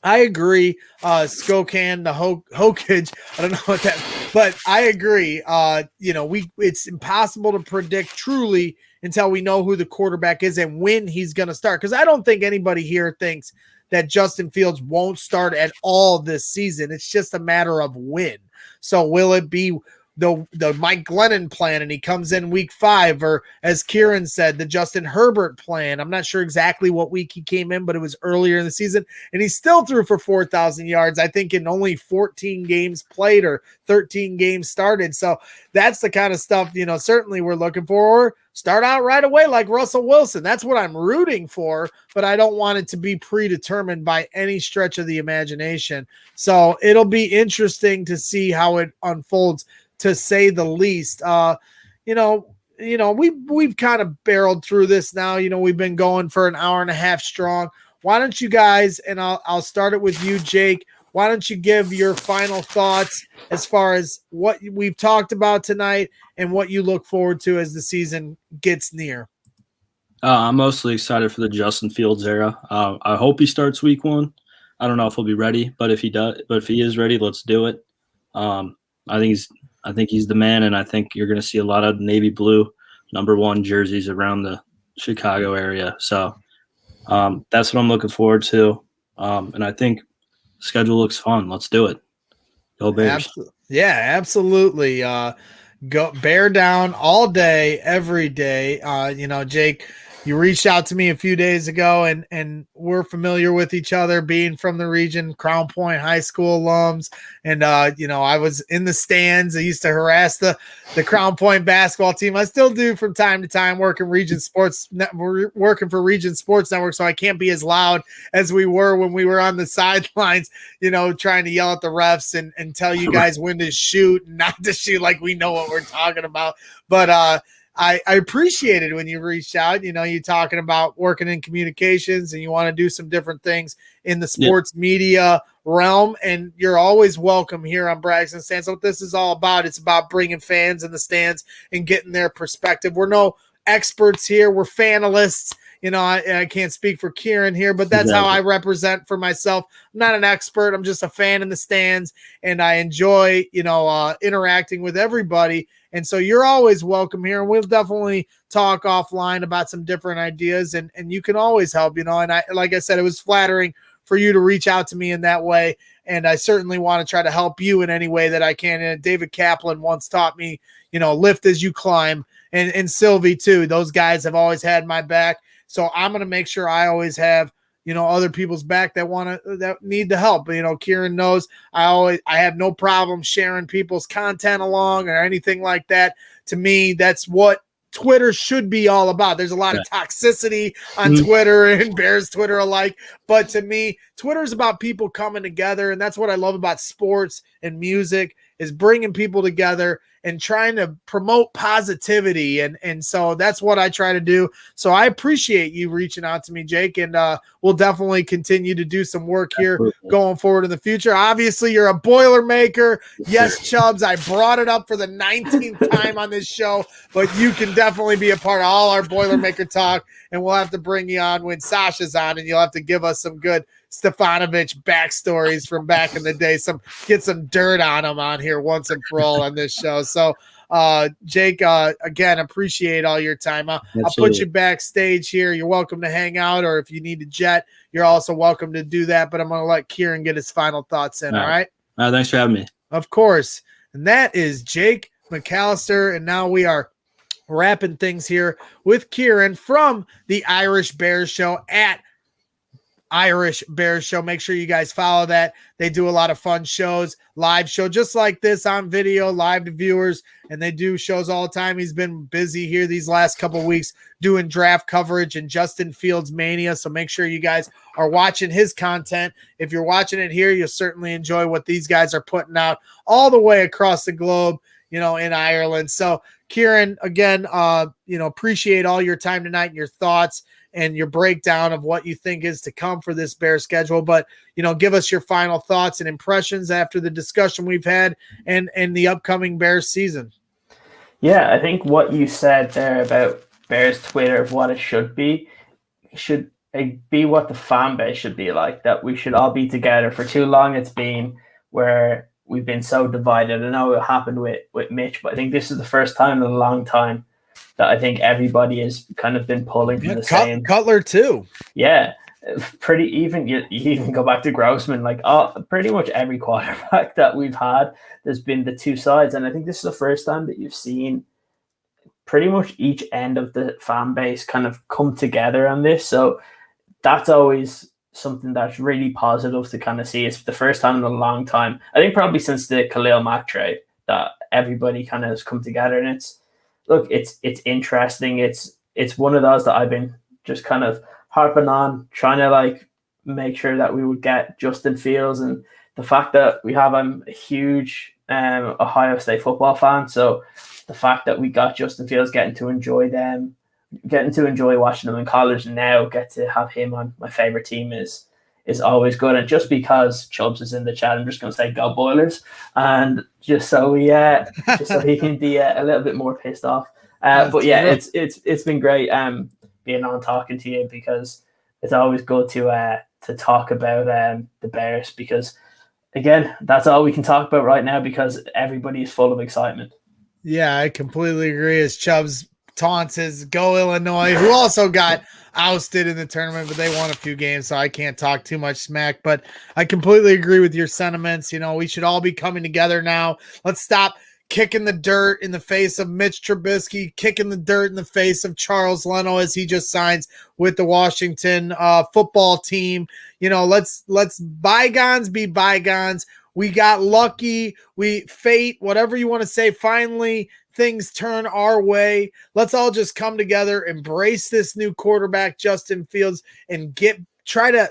agree. Skokan, the Hokage. I don't know what that, but I agree. It's impossible to predict truly until we know who the quarterback is and when he's going to start. Because I don't think anybody here thinks that Justin Fields won't start at all this season. It's just a matter of when. So will it be the Mike Glennon plan and he comes in week 5, or as Kieran said, the Justin Herbert plan? I'm not sure exactly what week he came in, but it was earlier in the season, and he still threw for 4,000 yards, I think, in only 14 games played or 13 games started. So that's the kind of stuff, certainly we're looking for. Start out right away like Russell Wilson. That's what I'm rooting for, but I don't want it to be predetermined by any stretch of the imagination. So it'll be interesting to see how it unfolds, to say the least. We've kind of barreled through this now. We've been going for an hour and a half strong. Why don't you guys, and I'll start it with you, Jake. Why don't you give your final thoughts as far as what we've talked about tonight and what you look forward to as the season gets near? I'm mostly excited for the Justin Fields era. I hope he starts week 1. I don't know if he'll be ready, but if he is ready, let's do it. I think he's the man, and I think you're going to see a lot of navy blue #1 jerseys around the Chicago area. So that's what I'm looking forward to. And I think the schedule looks fun. Let's do it. Go Bears. Absolutely. Go bear down all day, every day. Jake, you reached out to me a few days ago, and we're familiar with each other, being from the region, Crown Point High School alums. And, I was in the stands. I used to harass the Crown Point basketball team. I still do from time to time, working for Region Sports Network. So I can't be as loud as we were when we were on the sidelines, trying to yell at the refs and tell you guys when to shoot and not to shoot, like we know what we're talking about. But, I appreciated when you reached out. You talking about working in communications and you want to do some different things in the sports media realm, and you're always welcome here on Brags and Stands. So what this is all about, it's about bringing fans in the stands and getting their perspective. We're no experts here. We're fanalists. I can't speak for Kieran here, but that's how I represent for myself. I'm not an expert. I'm just a fan in the stands, and I enjoy, interacting with everybody. And so you're always welcome here, and we'll definitely talk offline about some different ideas, and you can always help, and like I said, it was flattering for you to reach out to me in that way. And I certainly want to try to help you in any way that I can. And David Kaplan once taught me, lift as you climb, and Sylvie too. Those guys have always had my back. So I'm going to make sure I always have, other people's back that need the help. Kieran knows I have no problem sharing people's content along or anything like that. To me, that's what Twitter should be all about. There's a lot of toxicity on Twitter and Bears Twitter alike. But to me, Twitter is about people coming together. And that's what I love about sports and music, is bringing people together and trying to promote positivity. And so that's what I try to do. So I appreciate you reaching out to me, Jake, and we'll definitely continue to do some work here going forward in the future. Obviously, you're a Boilermaker. Yes, Chubbs, I brought it up for the 19th time on this show, but you can definitely be a part of all our Boilermaker talk, and we'll have to bring you on when Sasha's on, and you'll have to give us some good Stefanovic backstories from back in the day. Get some dirt on him on here once and for all on this show. So, Jake, again, appreciate all your time. I'll put you backstage here. You're welcome to hang out, or if you need to jet, you're also welcome to do that. But I'm going to let Kieran get his final thoughts in. All right. Thanks for having me. Of course. And that is Jake McAllister. And now we are wrapping things here with Kieran from the Irish Bears Show at Irish Bears Show. Make sure you guys follow that. They do a lot of fun shows, live show just like this on video, live to viewers, and they do shows all the time. He's been busy here these last couple of weeks doing draft coverage and Justin Fields mania, so make sure you guys are watching his content. If you're watching it here, you'll certainly enjoy what these guys are putting out all the way across the globe, in Ireland. So Kieran, again, appreciate all your time tonight and your thoughts and your breakdown of what you think is to come for this Bears schedule. But, give us your final thoughts and impressions after the discussion we've had and the upcoming Bears season. Yeah, I think what you said there about Bears Twitter, of what it should be what the fan base should be like, that we should all be together. For too long it's been where we've been so divided. I know it happened with Mitch, but I think this is the first time in a long time that I think everybody has kind of been pulling from the same. Cutler too. Yeah, pretty even. You even go back to Grossman, like pretty much every quarterback that we've had, there's been the two sides, and I think this is the first time that you've seen pretty much each end of the fan base kind of come together on this. So that's always something that's really positive to kind of see. It's the first time in a long time, I think probably since the Khalil Mack trade, that everybody kind of has come together. And it's interesting. It's one of those that I've been just kind of harping on, trying to make sure that we would get Justin Fields, and the fact that we have a huge Ohio State football fan. So the fact that we got Justin Fields, getting to enjoy watching them in college, and now get to have him on my favorite team is always good. And just because Chubbs is in the chat, I'm just going to say go Boilers, and just so he can be a little bit more pissed off. But yeah, it's been great being on talking to you, because it's always good to talk about the Bears, because again, that's all we can talk about right now, because everybody is full of excitement. Yeah, I completely agree. As Chubbs taunts his Go Illinois, who also got ousted in the tournament, but they won a few games, so I can't talk too much smack. But I completely agree with your sentiments. We should all be coming together now. Let's stop kicking the dirt in the face of Mitch Trubisky, kicking the dirt in the face of Charles Leno as he just signs with the Washington football team. Let's bygones be bygones. We got lucky. Fate, whatever you want to say. Finally, things turn our way. Let's all just come together, embrace this new quarterback, Justin Fields, and try to,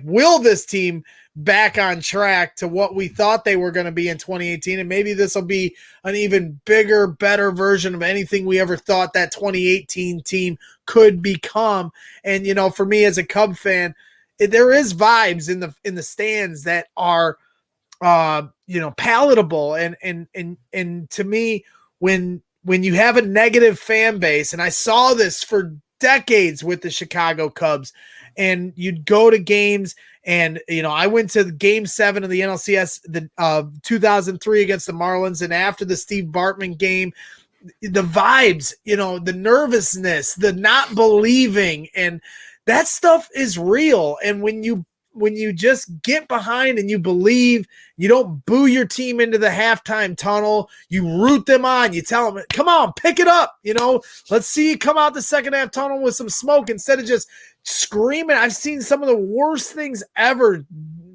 will this team back on track to what we thought they were going to be in 2018. And maybe this will be an even bigger, better version of anything we ever thought that 2018 team could become. And, for me as a Cub fan, there is vibes in the stands that are, palatable. And to me, when you have a negative fan base, and I saw this for decades with the Chicago Cubs, and you'd go to games, and I went to Game 7 of the NLCS 2003 against the Marlins, and after the Steve Bartman game, the vibes, the nervousness, the not believing, and that stuff is real. And when you just get behind and you believe, you don't boo your team into the halftime tunnel. You root them on. You tell them, come on, pick it up. Let's see you come out the second half tunnel with some smoke instead of just screaming. I've seen some of the worst things ever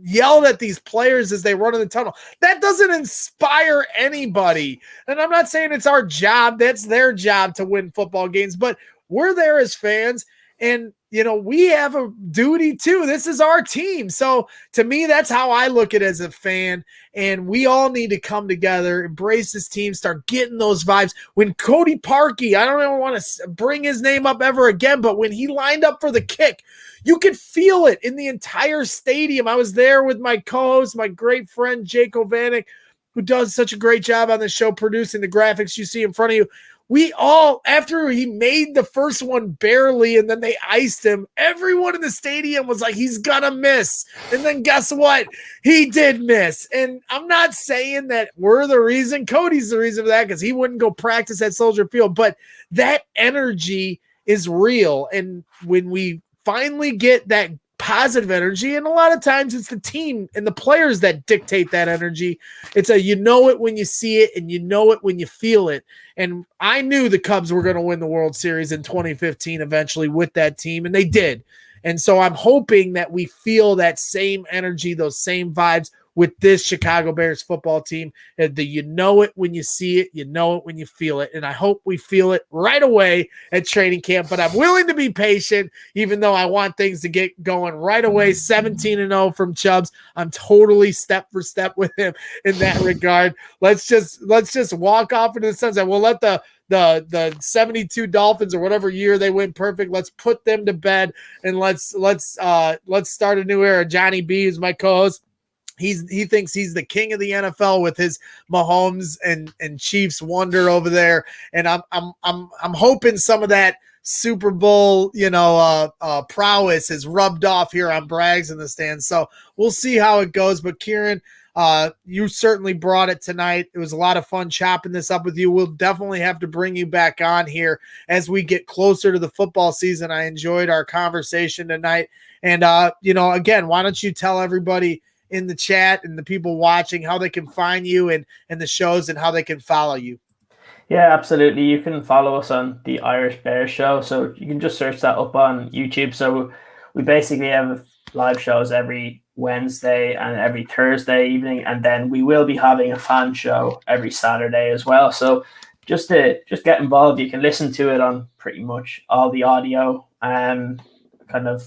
yelled at these players as they run in the tunnel. That doesn't inspire anybody. And I'm not saying it's our job. That's their job to win football games, but we're there as fans. And, we have a duty too. This is our team. So to me, that's how I look at it as a fan. And we all need to come together, embrace this team, start getting those vibes. When Cody Parkey, I don't ever want to bring his name up ever again, but when he lined up for the kick, you could feel it in the entire stadium. I was there with my co-host, my great friend, Jake Ovanek, who does such a great job on the show, producing the graphics you see in front of you. We all, after he made the first one barely and then they iced him, everyone in the stadium was like, he's gonna miss. And then guess what? He did miss. And I'm not saying that we're the reason. Cody's the reason for that, because he wouldn't go practice at Soldier Field. But that energy is real. And when we finally get that positive energy, and a lot of times it's the team and the players that dictate that energy. It's it when you see it, and it when you feel it. And I knew the Cubs were going to win the World Series in 2015 eventually with that team, and they did. And so I'm hoping that we feel that same energy, those same vibes with this Chicago Bears football team. You know it when you see it, you know it when you feel it. And I hope we feel it right away at training camp, but I'm willing to be patient, even though I want things to get going right away. 17-0 from Chubbs. I'm totally step for step with him in that regard. Let's just walk off into the sunset. We'll let the 72 Dolphins or whatever year they went perfect. Let's put them to bed and let's start a new era. Johnny B is my co-host. He thinks he's the king of the NFL with his Mahomes and Chiefs wonder over there, and I'm hoping some of that Super Bowl prowess is rubbed off here on Braggs in the stands. So we'll see how it goes. But Kieran, you certainly brought it tonight. It was a lot of fun chopping this up with you. We'll definitely have to bring you back on here as we get closer to the football season. I enjoyed our conversation tonight, and again, why don't you tell everybody in the chat and the people watching how they can find you and the shows and how they can follow you? Yeah, absolutely. You can follow us on the Irish Bears Show. So you can just search that up on YouTube. So we basically have live shows every Wednesday and every Thursday evening. And then we will be having a fan show every Saturday as well. So just get involved. You can listen to it on pretty much all the audio kind of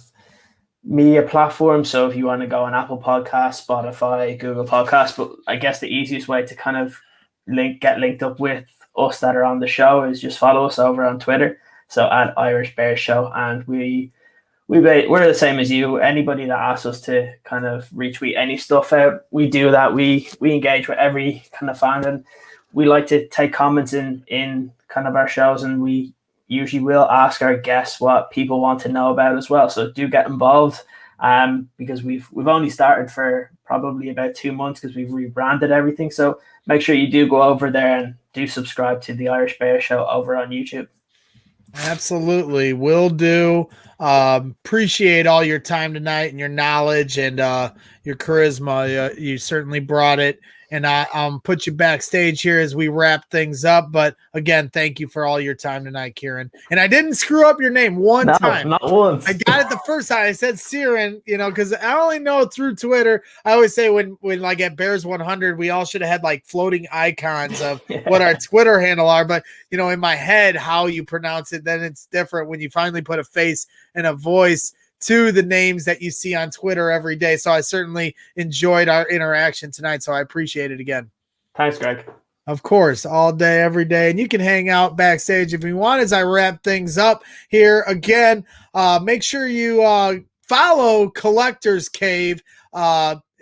media platforms. So if you want to go on Apple Podcasts, Spotify, Google Podcasts, but I guess the easiest way to kind of get linked up with us that are on the show is just follow us over on Twitter. So at Irish Bears Show, and we're the same as you. Anybody that asks us to kind of retweet any stuff out, we do that. We engage with every kind of fan, and we like to take comments in kind of our shows, and we usually will ask our guests what people want to know about as well. So do get involved, because we've only started for probably about 2 months because we've rebranded everything. So make sure you do go over there and do subscribe to the Irish Bears Show over on YouTube. Absolutely. Will do. Appreciate all your time tonight and your knowledge and your charisma. You certainly brought it. And I'll put you backstage here as we wrap things up. But again, thank you for all your time tonight, Kieran. And I didn't screw up your name one time. Not once. I got it the first time. I said Siren, because I only know through Twitter. I always say when like at Bears 100, we all should have had like floating icons of what our Twitter handle are. But, in my head, how you pronounce it, then it's different when you finally put a face and a voice to the names that you see on Twitter every day. So I certainly enjoyed our interaction tonight. So I appreciate it again. Thanks, Greg. Of course, all day, every day. And you can hang out backstage if you want as I wrap things up here. Again, make sure you follow Collector's Cave.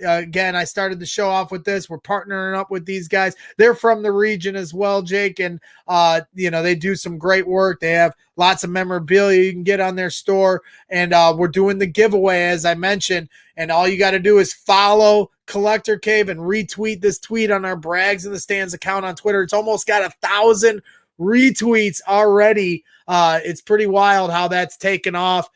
Again, I started the show off with this. We're partnering up with these guys. They're from the region as well, Jake. And, they do some great work. They have lots of memorabilia you can get on their store. And we're doing the giveaway, as I mentioned. And all you got to do is follow Collector Cave and retweet this tweet on our Braggs in the Stands account on Twitter. It's almost got 1,000 retweets already. It's pretty wild how that's taken off.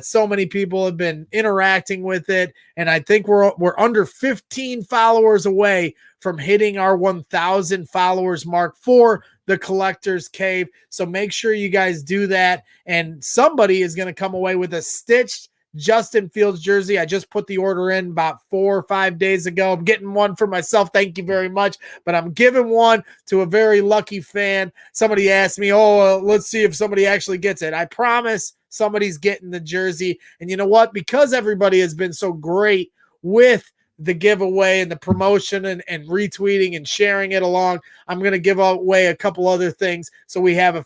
So many people have been interacting with it, and I think we're under 15 followers away from hitting our 1,000 followers mark for the Collector's Cave. So make sure you guys do that, and somebody is going to come away with a stitched Justin Fields jersey. I just put the order in about 4 or 5 days ago. I'm getting one for myself. Thank you very much. But I'm giving one to a very lucky fan. Somebody asked me, let's see if somebody actually gets it. I promise somebody's getting the jersey. And you know what? Because everybody has been so great with the giveaway and the promotion and retweeting and sharing it along, I'm going to give away a couple other things. So we have a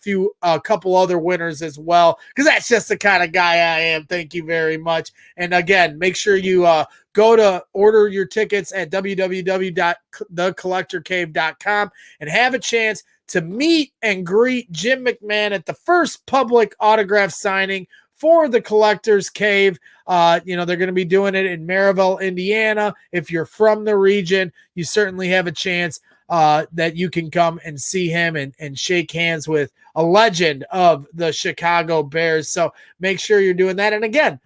couple other winners as well, because that's just the kind of guy I am. Thank you very much. And again, make sure you go to order your tickets at www.thecollectorcave.com and have a chance to meet and greet Jim McMahon at the first public autograph signing for the Collector's Cave. They're going to be doing it in Maryville, Indiana. If you're from the region, you certainly have a chance that you can come and see him and shake hands with a legend of the Chicago Bears. So make sure you're doing that. And again,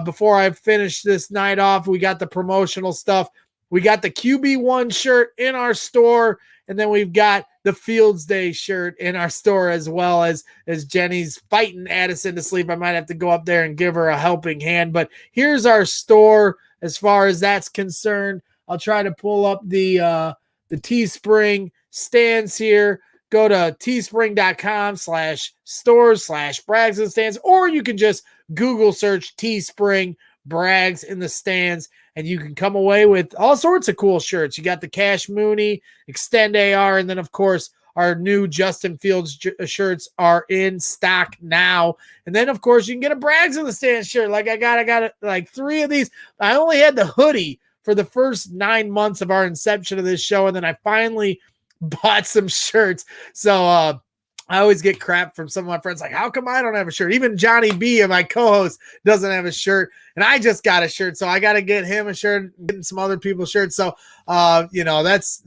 before I finish this night off, we got the promotional stuff. We got the QB1 shirt in our store. And then we've got the Fields Day shirt in our store, as well as Jenny's fighting Addison to sleep. I might have to go up there and give her a helping hand. But here's our store as far as that's concerned. I'll try to pull up the Teespring stands here. Go to teespring.com/stores/Brags in the Stands, or you can just Google search Teespring Brags in the Stands, and you can come away with all sorts of cool shirts. You got the Cash Mooney, Extend AR, and then, of course, our new Justin Fields shirts are in stock now. And then, of course, you can get a Brags in the Stands shirt. Like I got like 3 of these. I only had the hoodie for the first 9 months of our inception of this show, and then I finally bought some shirts. So I always get crap from some of my friends, like, how come I don't have a shirt? Even Johnny B, my co-host, doesn't have a shirt, and I just got a shirt, so I got to get him a shirt, getting some other people's shirts. So that's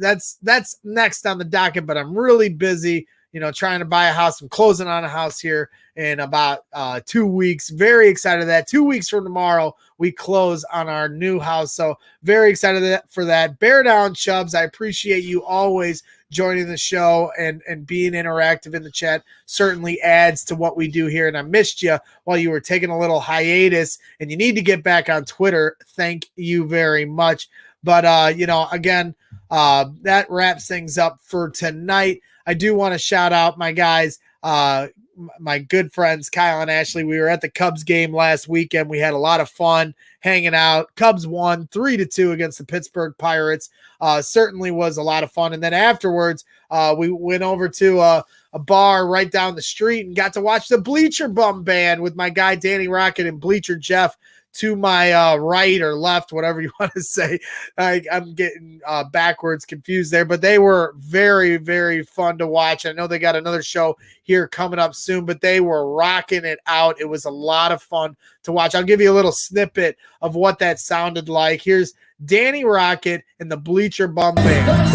next on the docket, but I'm really busy, trying to buy a house. I'm closing on a house here in about 2 weeks. Very excited that 2 weeks from tomorrow we close on our new house. So very excited for that. Bear down, Chubbs. I appreciate you always joining the show and being interactive in the chat. Certainly adds to what we do here. And I missed you while you were taking a little hiatus, and you need to get back on Twitter. Thank you very much. But again, that wraps things up for tonight. I do want to shout out my guys, my good friends, Kyle and Ashley. We were at the Cubs game last weekend. We had a lot of fun hanging out. Cubs won 3-2 against the Pittsburgh Pirates. Certainly was a lot of fun. And then afterwards, we went over to a bar right down the street and got to watch the Bleacher Bum Band with my guy Danny Rocket and Bleacher Jeff to my right or left, whatever you want to say. I'm getting backwards confused there, but they were very, very fun to watch. I know they got another show here coming up soon, but they were rocking it out. It was a lot of fun to watch. I'll give you a little snippet of what that sounded like. Here's Danny Rocket and the Bleacher Bum Band.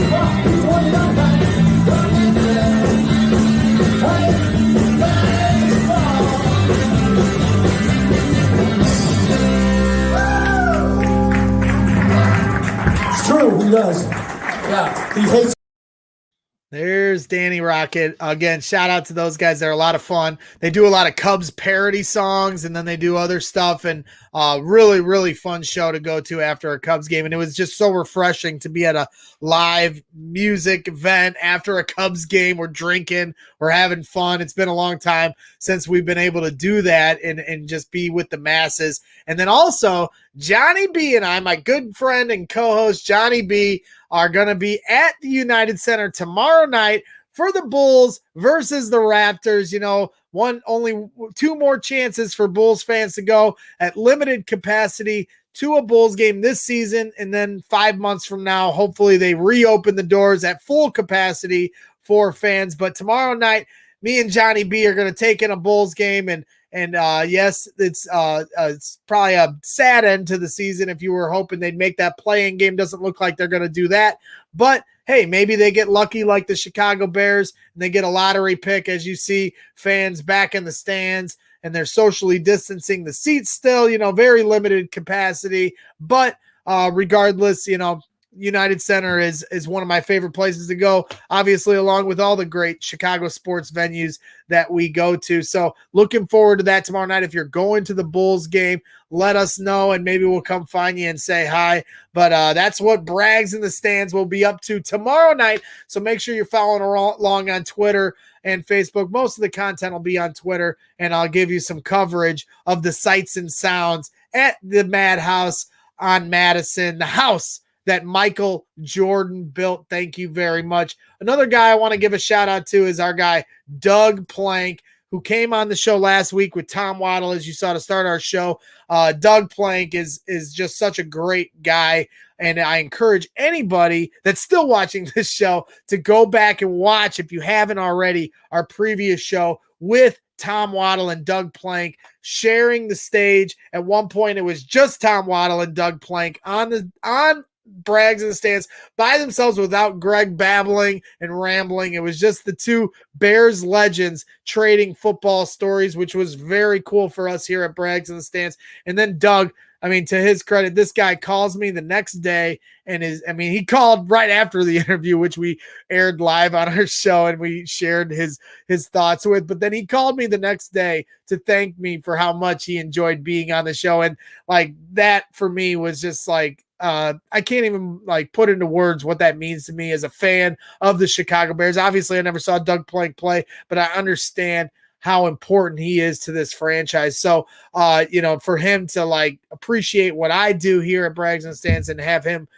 True, he does. Yeah, he hates. There's Danny Rocket. Again, shout out to those guys. They're a lot of fun. They do a lot of Cubs parody songs, and then they do other stuff, and really, really fun show to go to after a Cubs game. And it was just so refreshing to be at a live music event after a Cubs game. We're drinking, we're having fun. It's been a long time since we've been able to do that and just be with the masses. And then also, Johnny B and I, my good friend and co-host Johnny B, are going to be at the United Center tomorrow night for the Bulls versus the Raptors. Only 2 more chances for Bulls fans to go at limited capacity to a Bulls game this season. And then 5 months from now, hopefully they reopen the doors at full capacity for fans. But tomorrow night, me and Johnny B are going to take in a Bulls game, and yes, it's probably a sad end to the season. If you were hoping they'd make that play-in game, doesn't look like they're going to do that. But hey, maybe they get lucky like the Chicago Bears and they get a lottery pick, as you see fans back in the stands, and they're socially distancing the seats still, very limited capacity. But regardless, United Center is one of my favorite places to go, obviously, along with all the great Chicago sports venues that we go to. So looking forward to that tomorrow night. If you're going to the Bulls game, let us know, and maybe we'll come find you and say hi. But that's what Brags in the Stands will be up to tomorrow night. So make sure you're following along on Twitter and Facebook. Most of the content will be on Twitter, and I'll give you some coverage of the sights and sounds at the Madhouse on Madison, the house that Michael Jordan built. Thank you very much. Another guy I want to give a shout out to is our guy, Doug Plank, who came on the show last week with Tom Waddle, as you saw, to start our show. Doug Plank is just such a great guy, and I encourage anybody that's still watching this show to go back and watch, if you haven't already, our previous show with Tom Waddle and Doug Plank sharing the stage. At one point, it was just Tom Waddle and Doug Plank on Brags in the Stands by themselves without Greg babbling and rambling. It was just the two Bears legends trading football stories, which was very cool for us here at Brags in the Stands. And then Doug, I mean, to his credit, this guy calls me the next day and he called right after the interview, which we aired live on our show and we shared his thoughts with, but then he called me the next day to thank me for how much he enjoyed being on the show. And like that for me was just like, I can't even like put into words what that means to me as a fan of the Chicago Bears. Obviously I never saw Doug Plank play, but I understand how important he is to this franchise. So, for him to like appreciate what I do here at Braggs and Stands and have him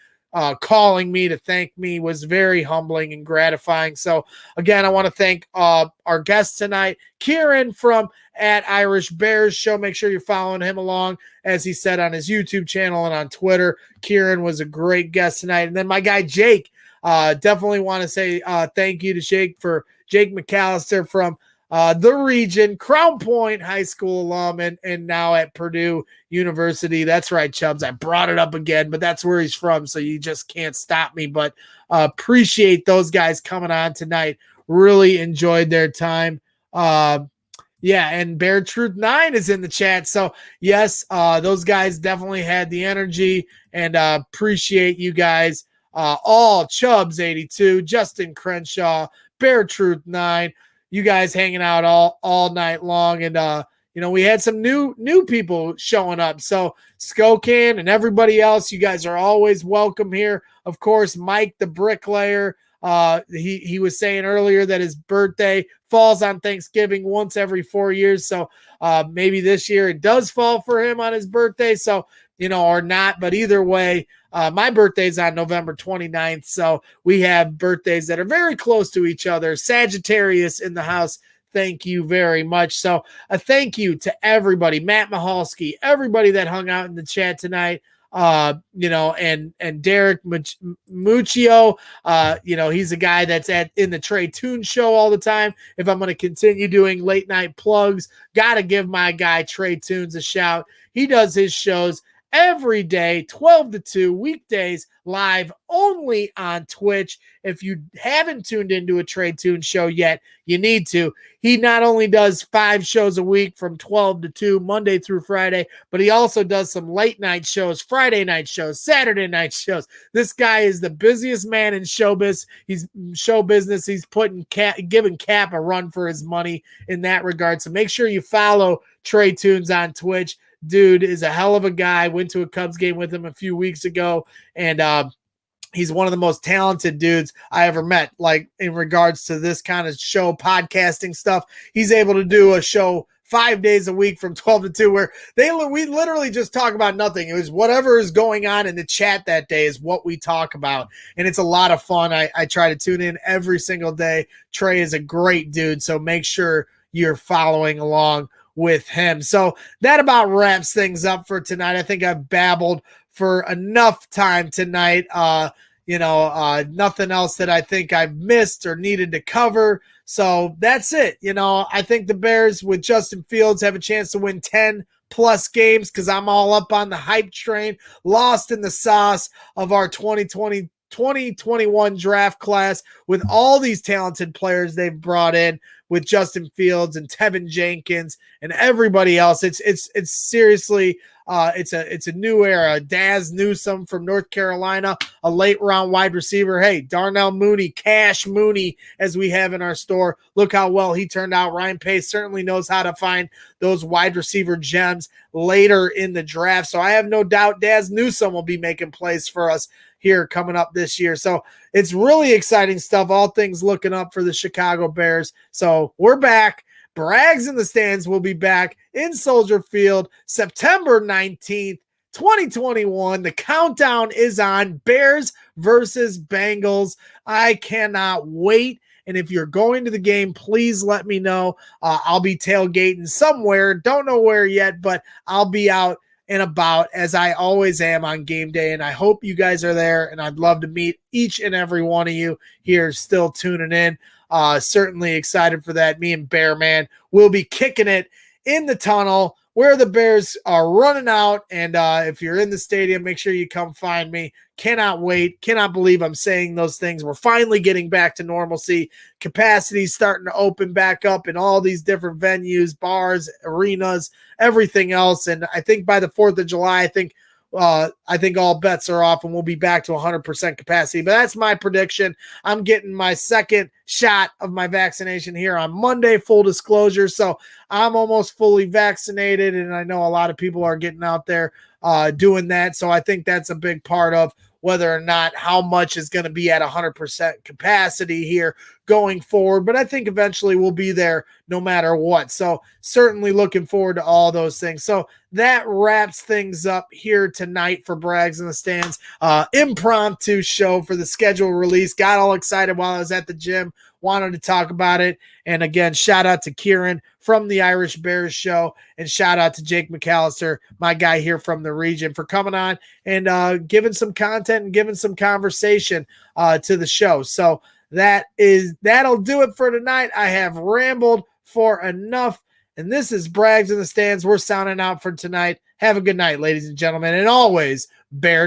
calling me to thank me was very humbling and gratifying. So again, I want to thank our guest tonight, Kieran from @IrishBears Show. Make sure you're following him along, as he said, on his YouTube channel and on Twitter. Kieran was a great guest tonight. And then my guy, Jake, definitely want to say thank you to Jake McAllister from the region, Crown Point High School alum, and now at Purdue University. That's right, Chubbs. I brought it up again, but that's where he's from, so you just can't stop me. But appreciate those guys coming on tonight. Really enjoyed their time. And Bear Truth 9 is in the chat. So, yes, those guys definitely had the energy, and appreciate you guys all. Chubbs 82, Justin Crenshaw, Bear Truth 9. You guys hanging out all night long. And, we had some new people showing up. So Skokan and everybody else, you guys are always welcome here. Of course, Mike, the bricklayer, he was saying earlier that his birthday falls on Thanksgiving once every 4 years. So maybe this year it does fall for him on his birthday. So, or not, but either way, my birthday's on November 29th. So we have birthdays that are very close to each other. Sagittarius in the house. Thank you very much. So a thank you to everybody, Matt Mahalski, everybody that hung out in the chat tonight. And Derek Muccio, he's a guy that's in the Trey Toon show all the time. If I'm going to continue doing late night plugs, got to give my guy Trey Toons a shout. He does his shows every day, 12 to 2, weekdays, live only on Twitch. If you haven't tuned into a Trey Toon show yet, you need to. He not only does 5 shows a week from 12 to 2, Monday through Friday, but he also does some late night shows, Friday night shows, Saturday night shows. This guy is the busiest man in showbiz. He's show business. He's giving Cap a run for his money in that regard. So make sure you follow Trey Toons on Twitch. Dude is a hell of a guy. Went to a Cubs game with him a few weeks ago, and he's one of the most talented dudes I ever met. Like in regards to this kind of show, podcasting stuff, he's able to do a show 5 days a week from 12 to 2 where we literally just talk about nothing. It was whatever is going on in the chat that day is what we talk about, and it's a lot of fun. I try to tune in every single day. Trey is a great dude, so make sure you're following along with him. So that about wraps things up for tonight. I think I've babbled for enough time tonight. Nothing else that I think I've missed or needed to cover. So that's it. I think the Bears with Justin Fields have a chance to win 10 plus games because I'm all up on the hype train, lost in the sauce of our 2021 draft class with all these talented players they've brought in with Justin Fields and Tevin Jenkins and everybody else. It's seriously it's a new era. Daz Newsome from North Carolina, a late round wide receiver. Hey, Darnell Mooney, Cash Mooney, as we have in our store. Look how well he turned out. Ryan Pace certainly knows how to find those wide receiver gems later in the draft. So I have no doubt Daz Newsome will be making plays for us here coming up this year. So it's really exciting stuff. All things looking up for the Chicago Bears. So we're back. Braggs in the Stands will be back in Soldier Field September 19th, 2021. The countdown is on. Bears versus Bengals. I cannot wait. And if you're going to the game, please let me know. I'll be tailgating somewhere. Don't know where yet, but I'll be out and about as I always am on game day. And I hope you guys are there. And I'd love to meet each and every one of you here still tuning in. Certainly excited for that. Me and Bear Man will be kicking it in the tunnel where the Bears are running out. And if you're in the stadium, make sure you come find me. Cannot wait. Cannot believe I'm saying those things. We're finally getting back to normalcy. Capacity starting to open back up in all these different venues, bars, arenas, everything else. And I think by the 4th of July, I think all bets are off and we'll be back to 100% capacity. But that's my prediction. I'm getting my second shot of my vaccination here on Monday, full disclosure. So I'm almost fully vaccinated, and I know a lot of people are getting out there doing that. So I think that's a big part of whether or not how much is going to be at 100% capacity here going forward. But I think eventually we'll be there no matter what. So certainly looking forward to all those things. So that wraps things up here tonight for Brags in the Stands. Impromptu show for the schedule release. Got all excited while I was at the gym. Wanted to talk about it. And again, shout out to Kieran from the Irish Bears show, and shout out to Jake McAllister, my guy here from the region, for coming on and giving some content and giving some conversation to the show. So that'll do it for tonight. I have rambled for enough, and this is Brags in the Stands. We're sounding out for tonight. Have a good night, ladies and gentlemen, and always bear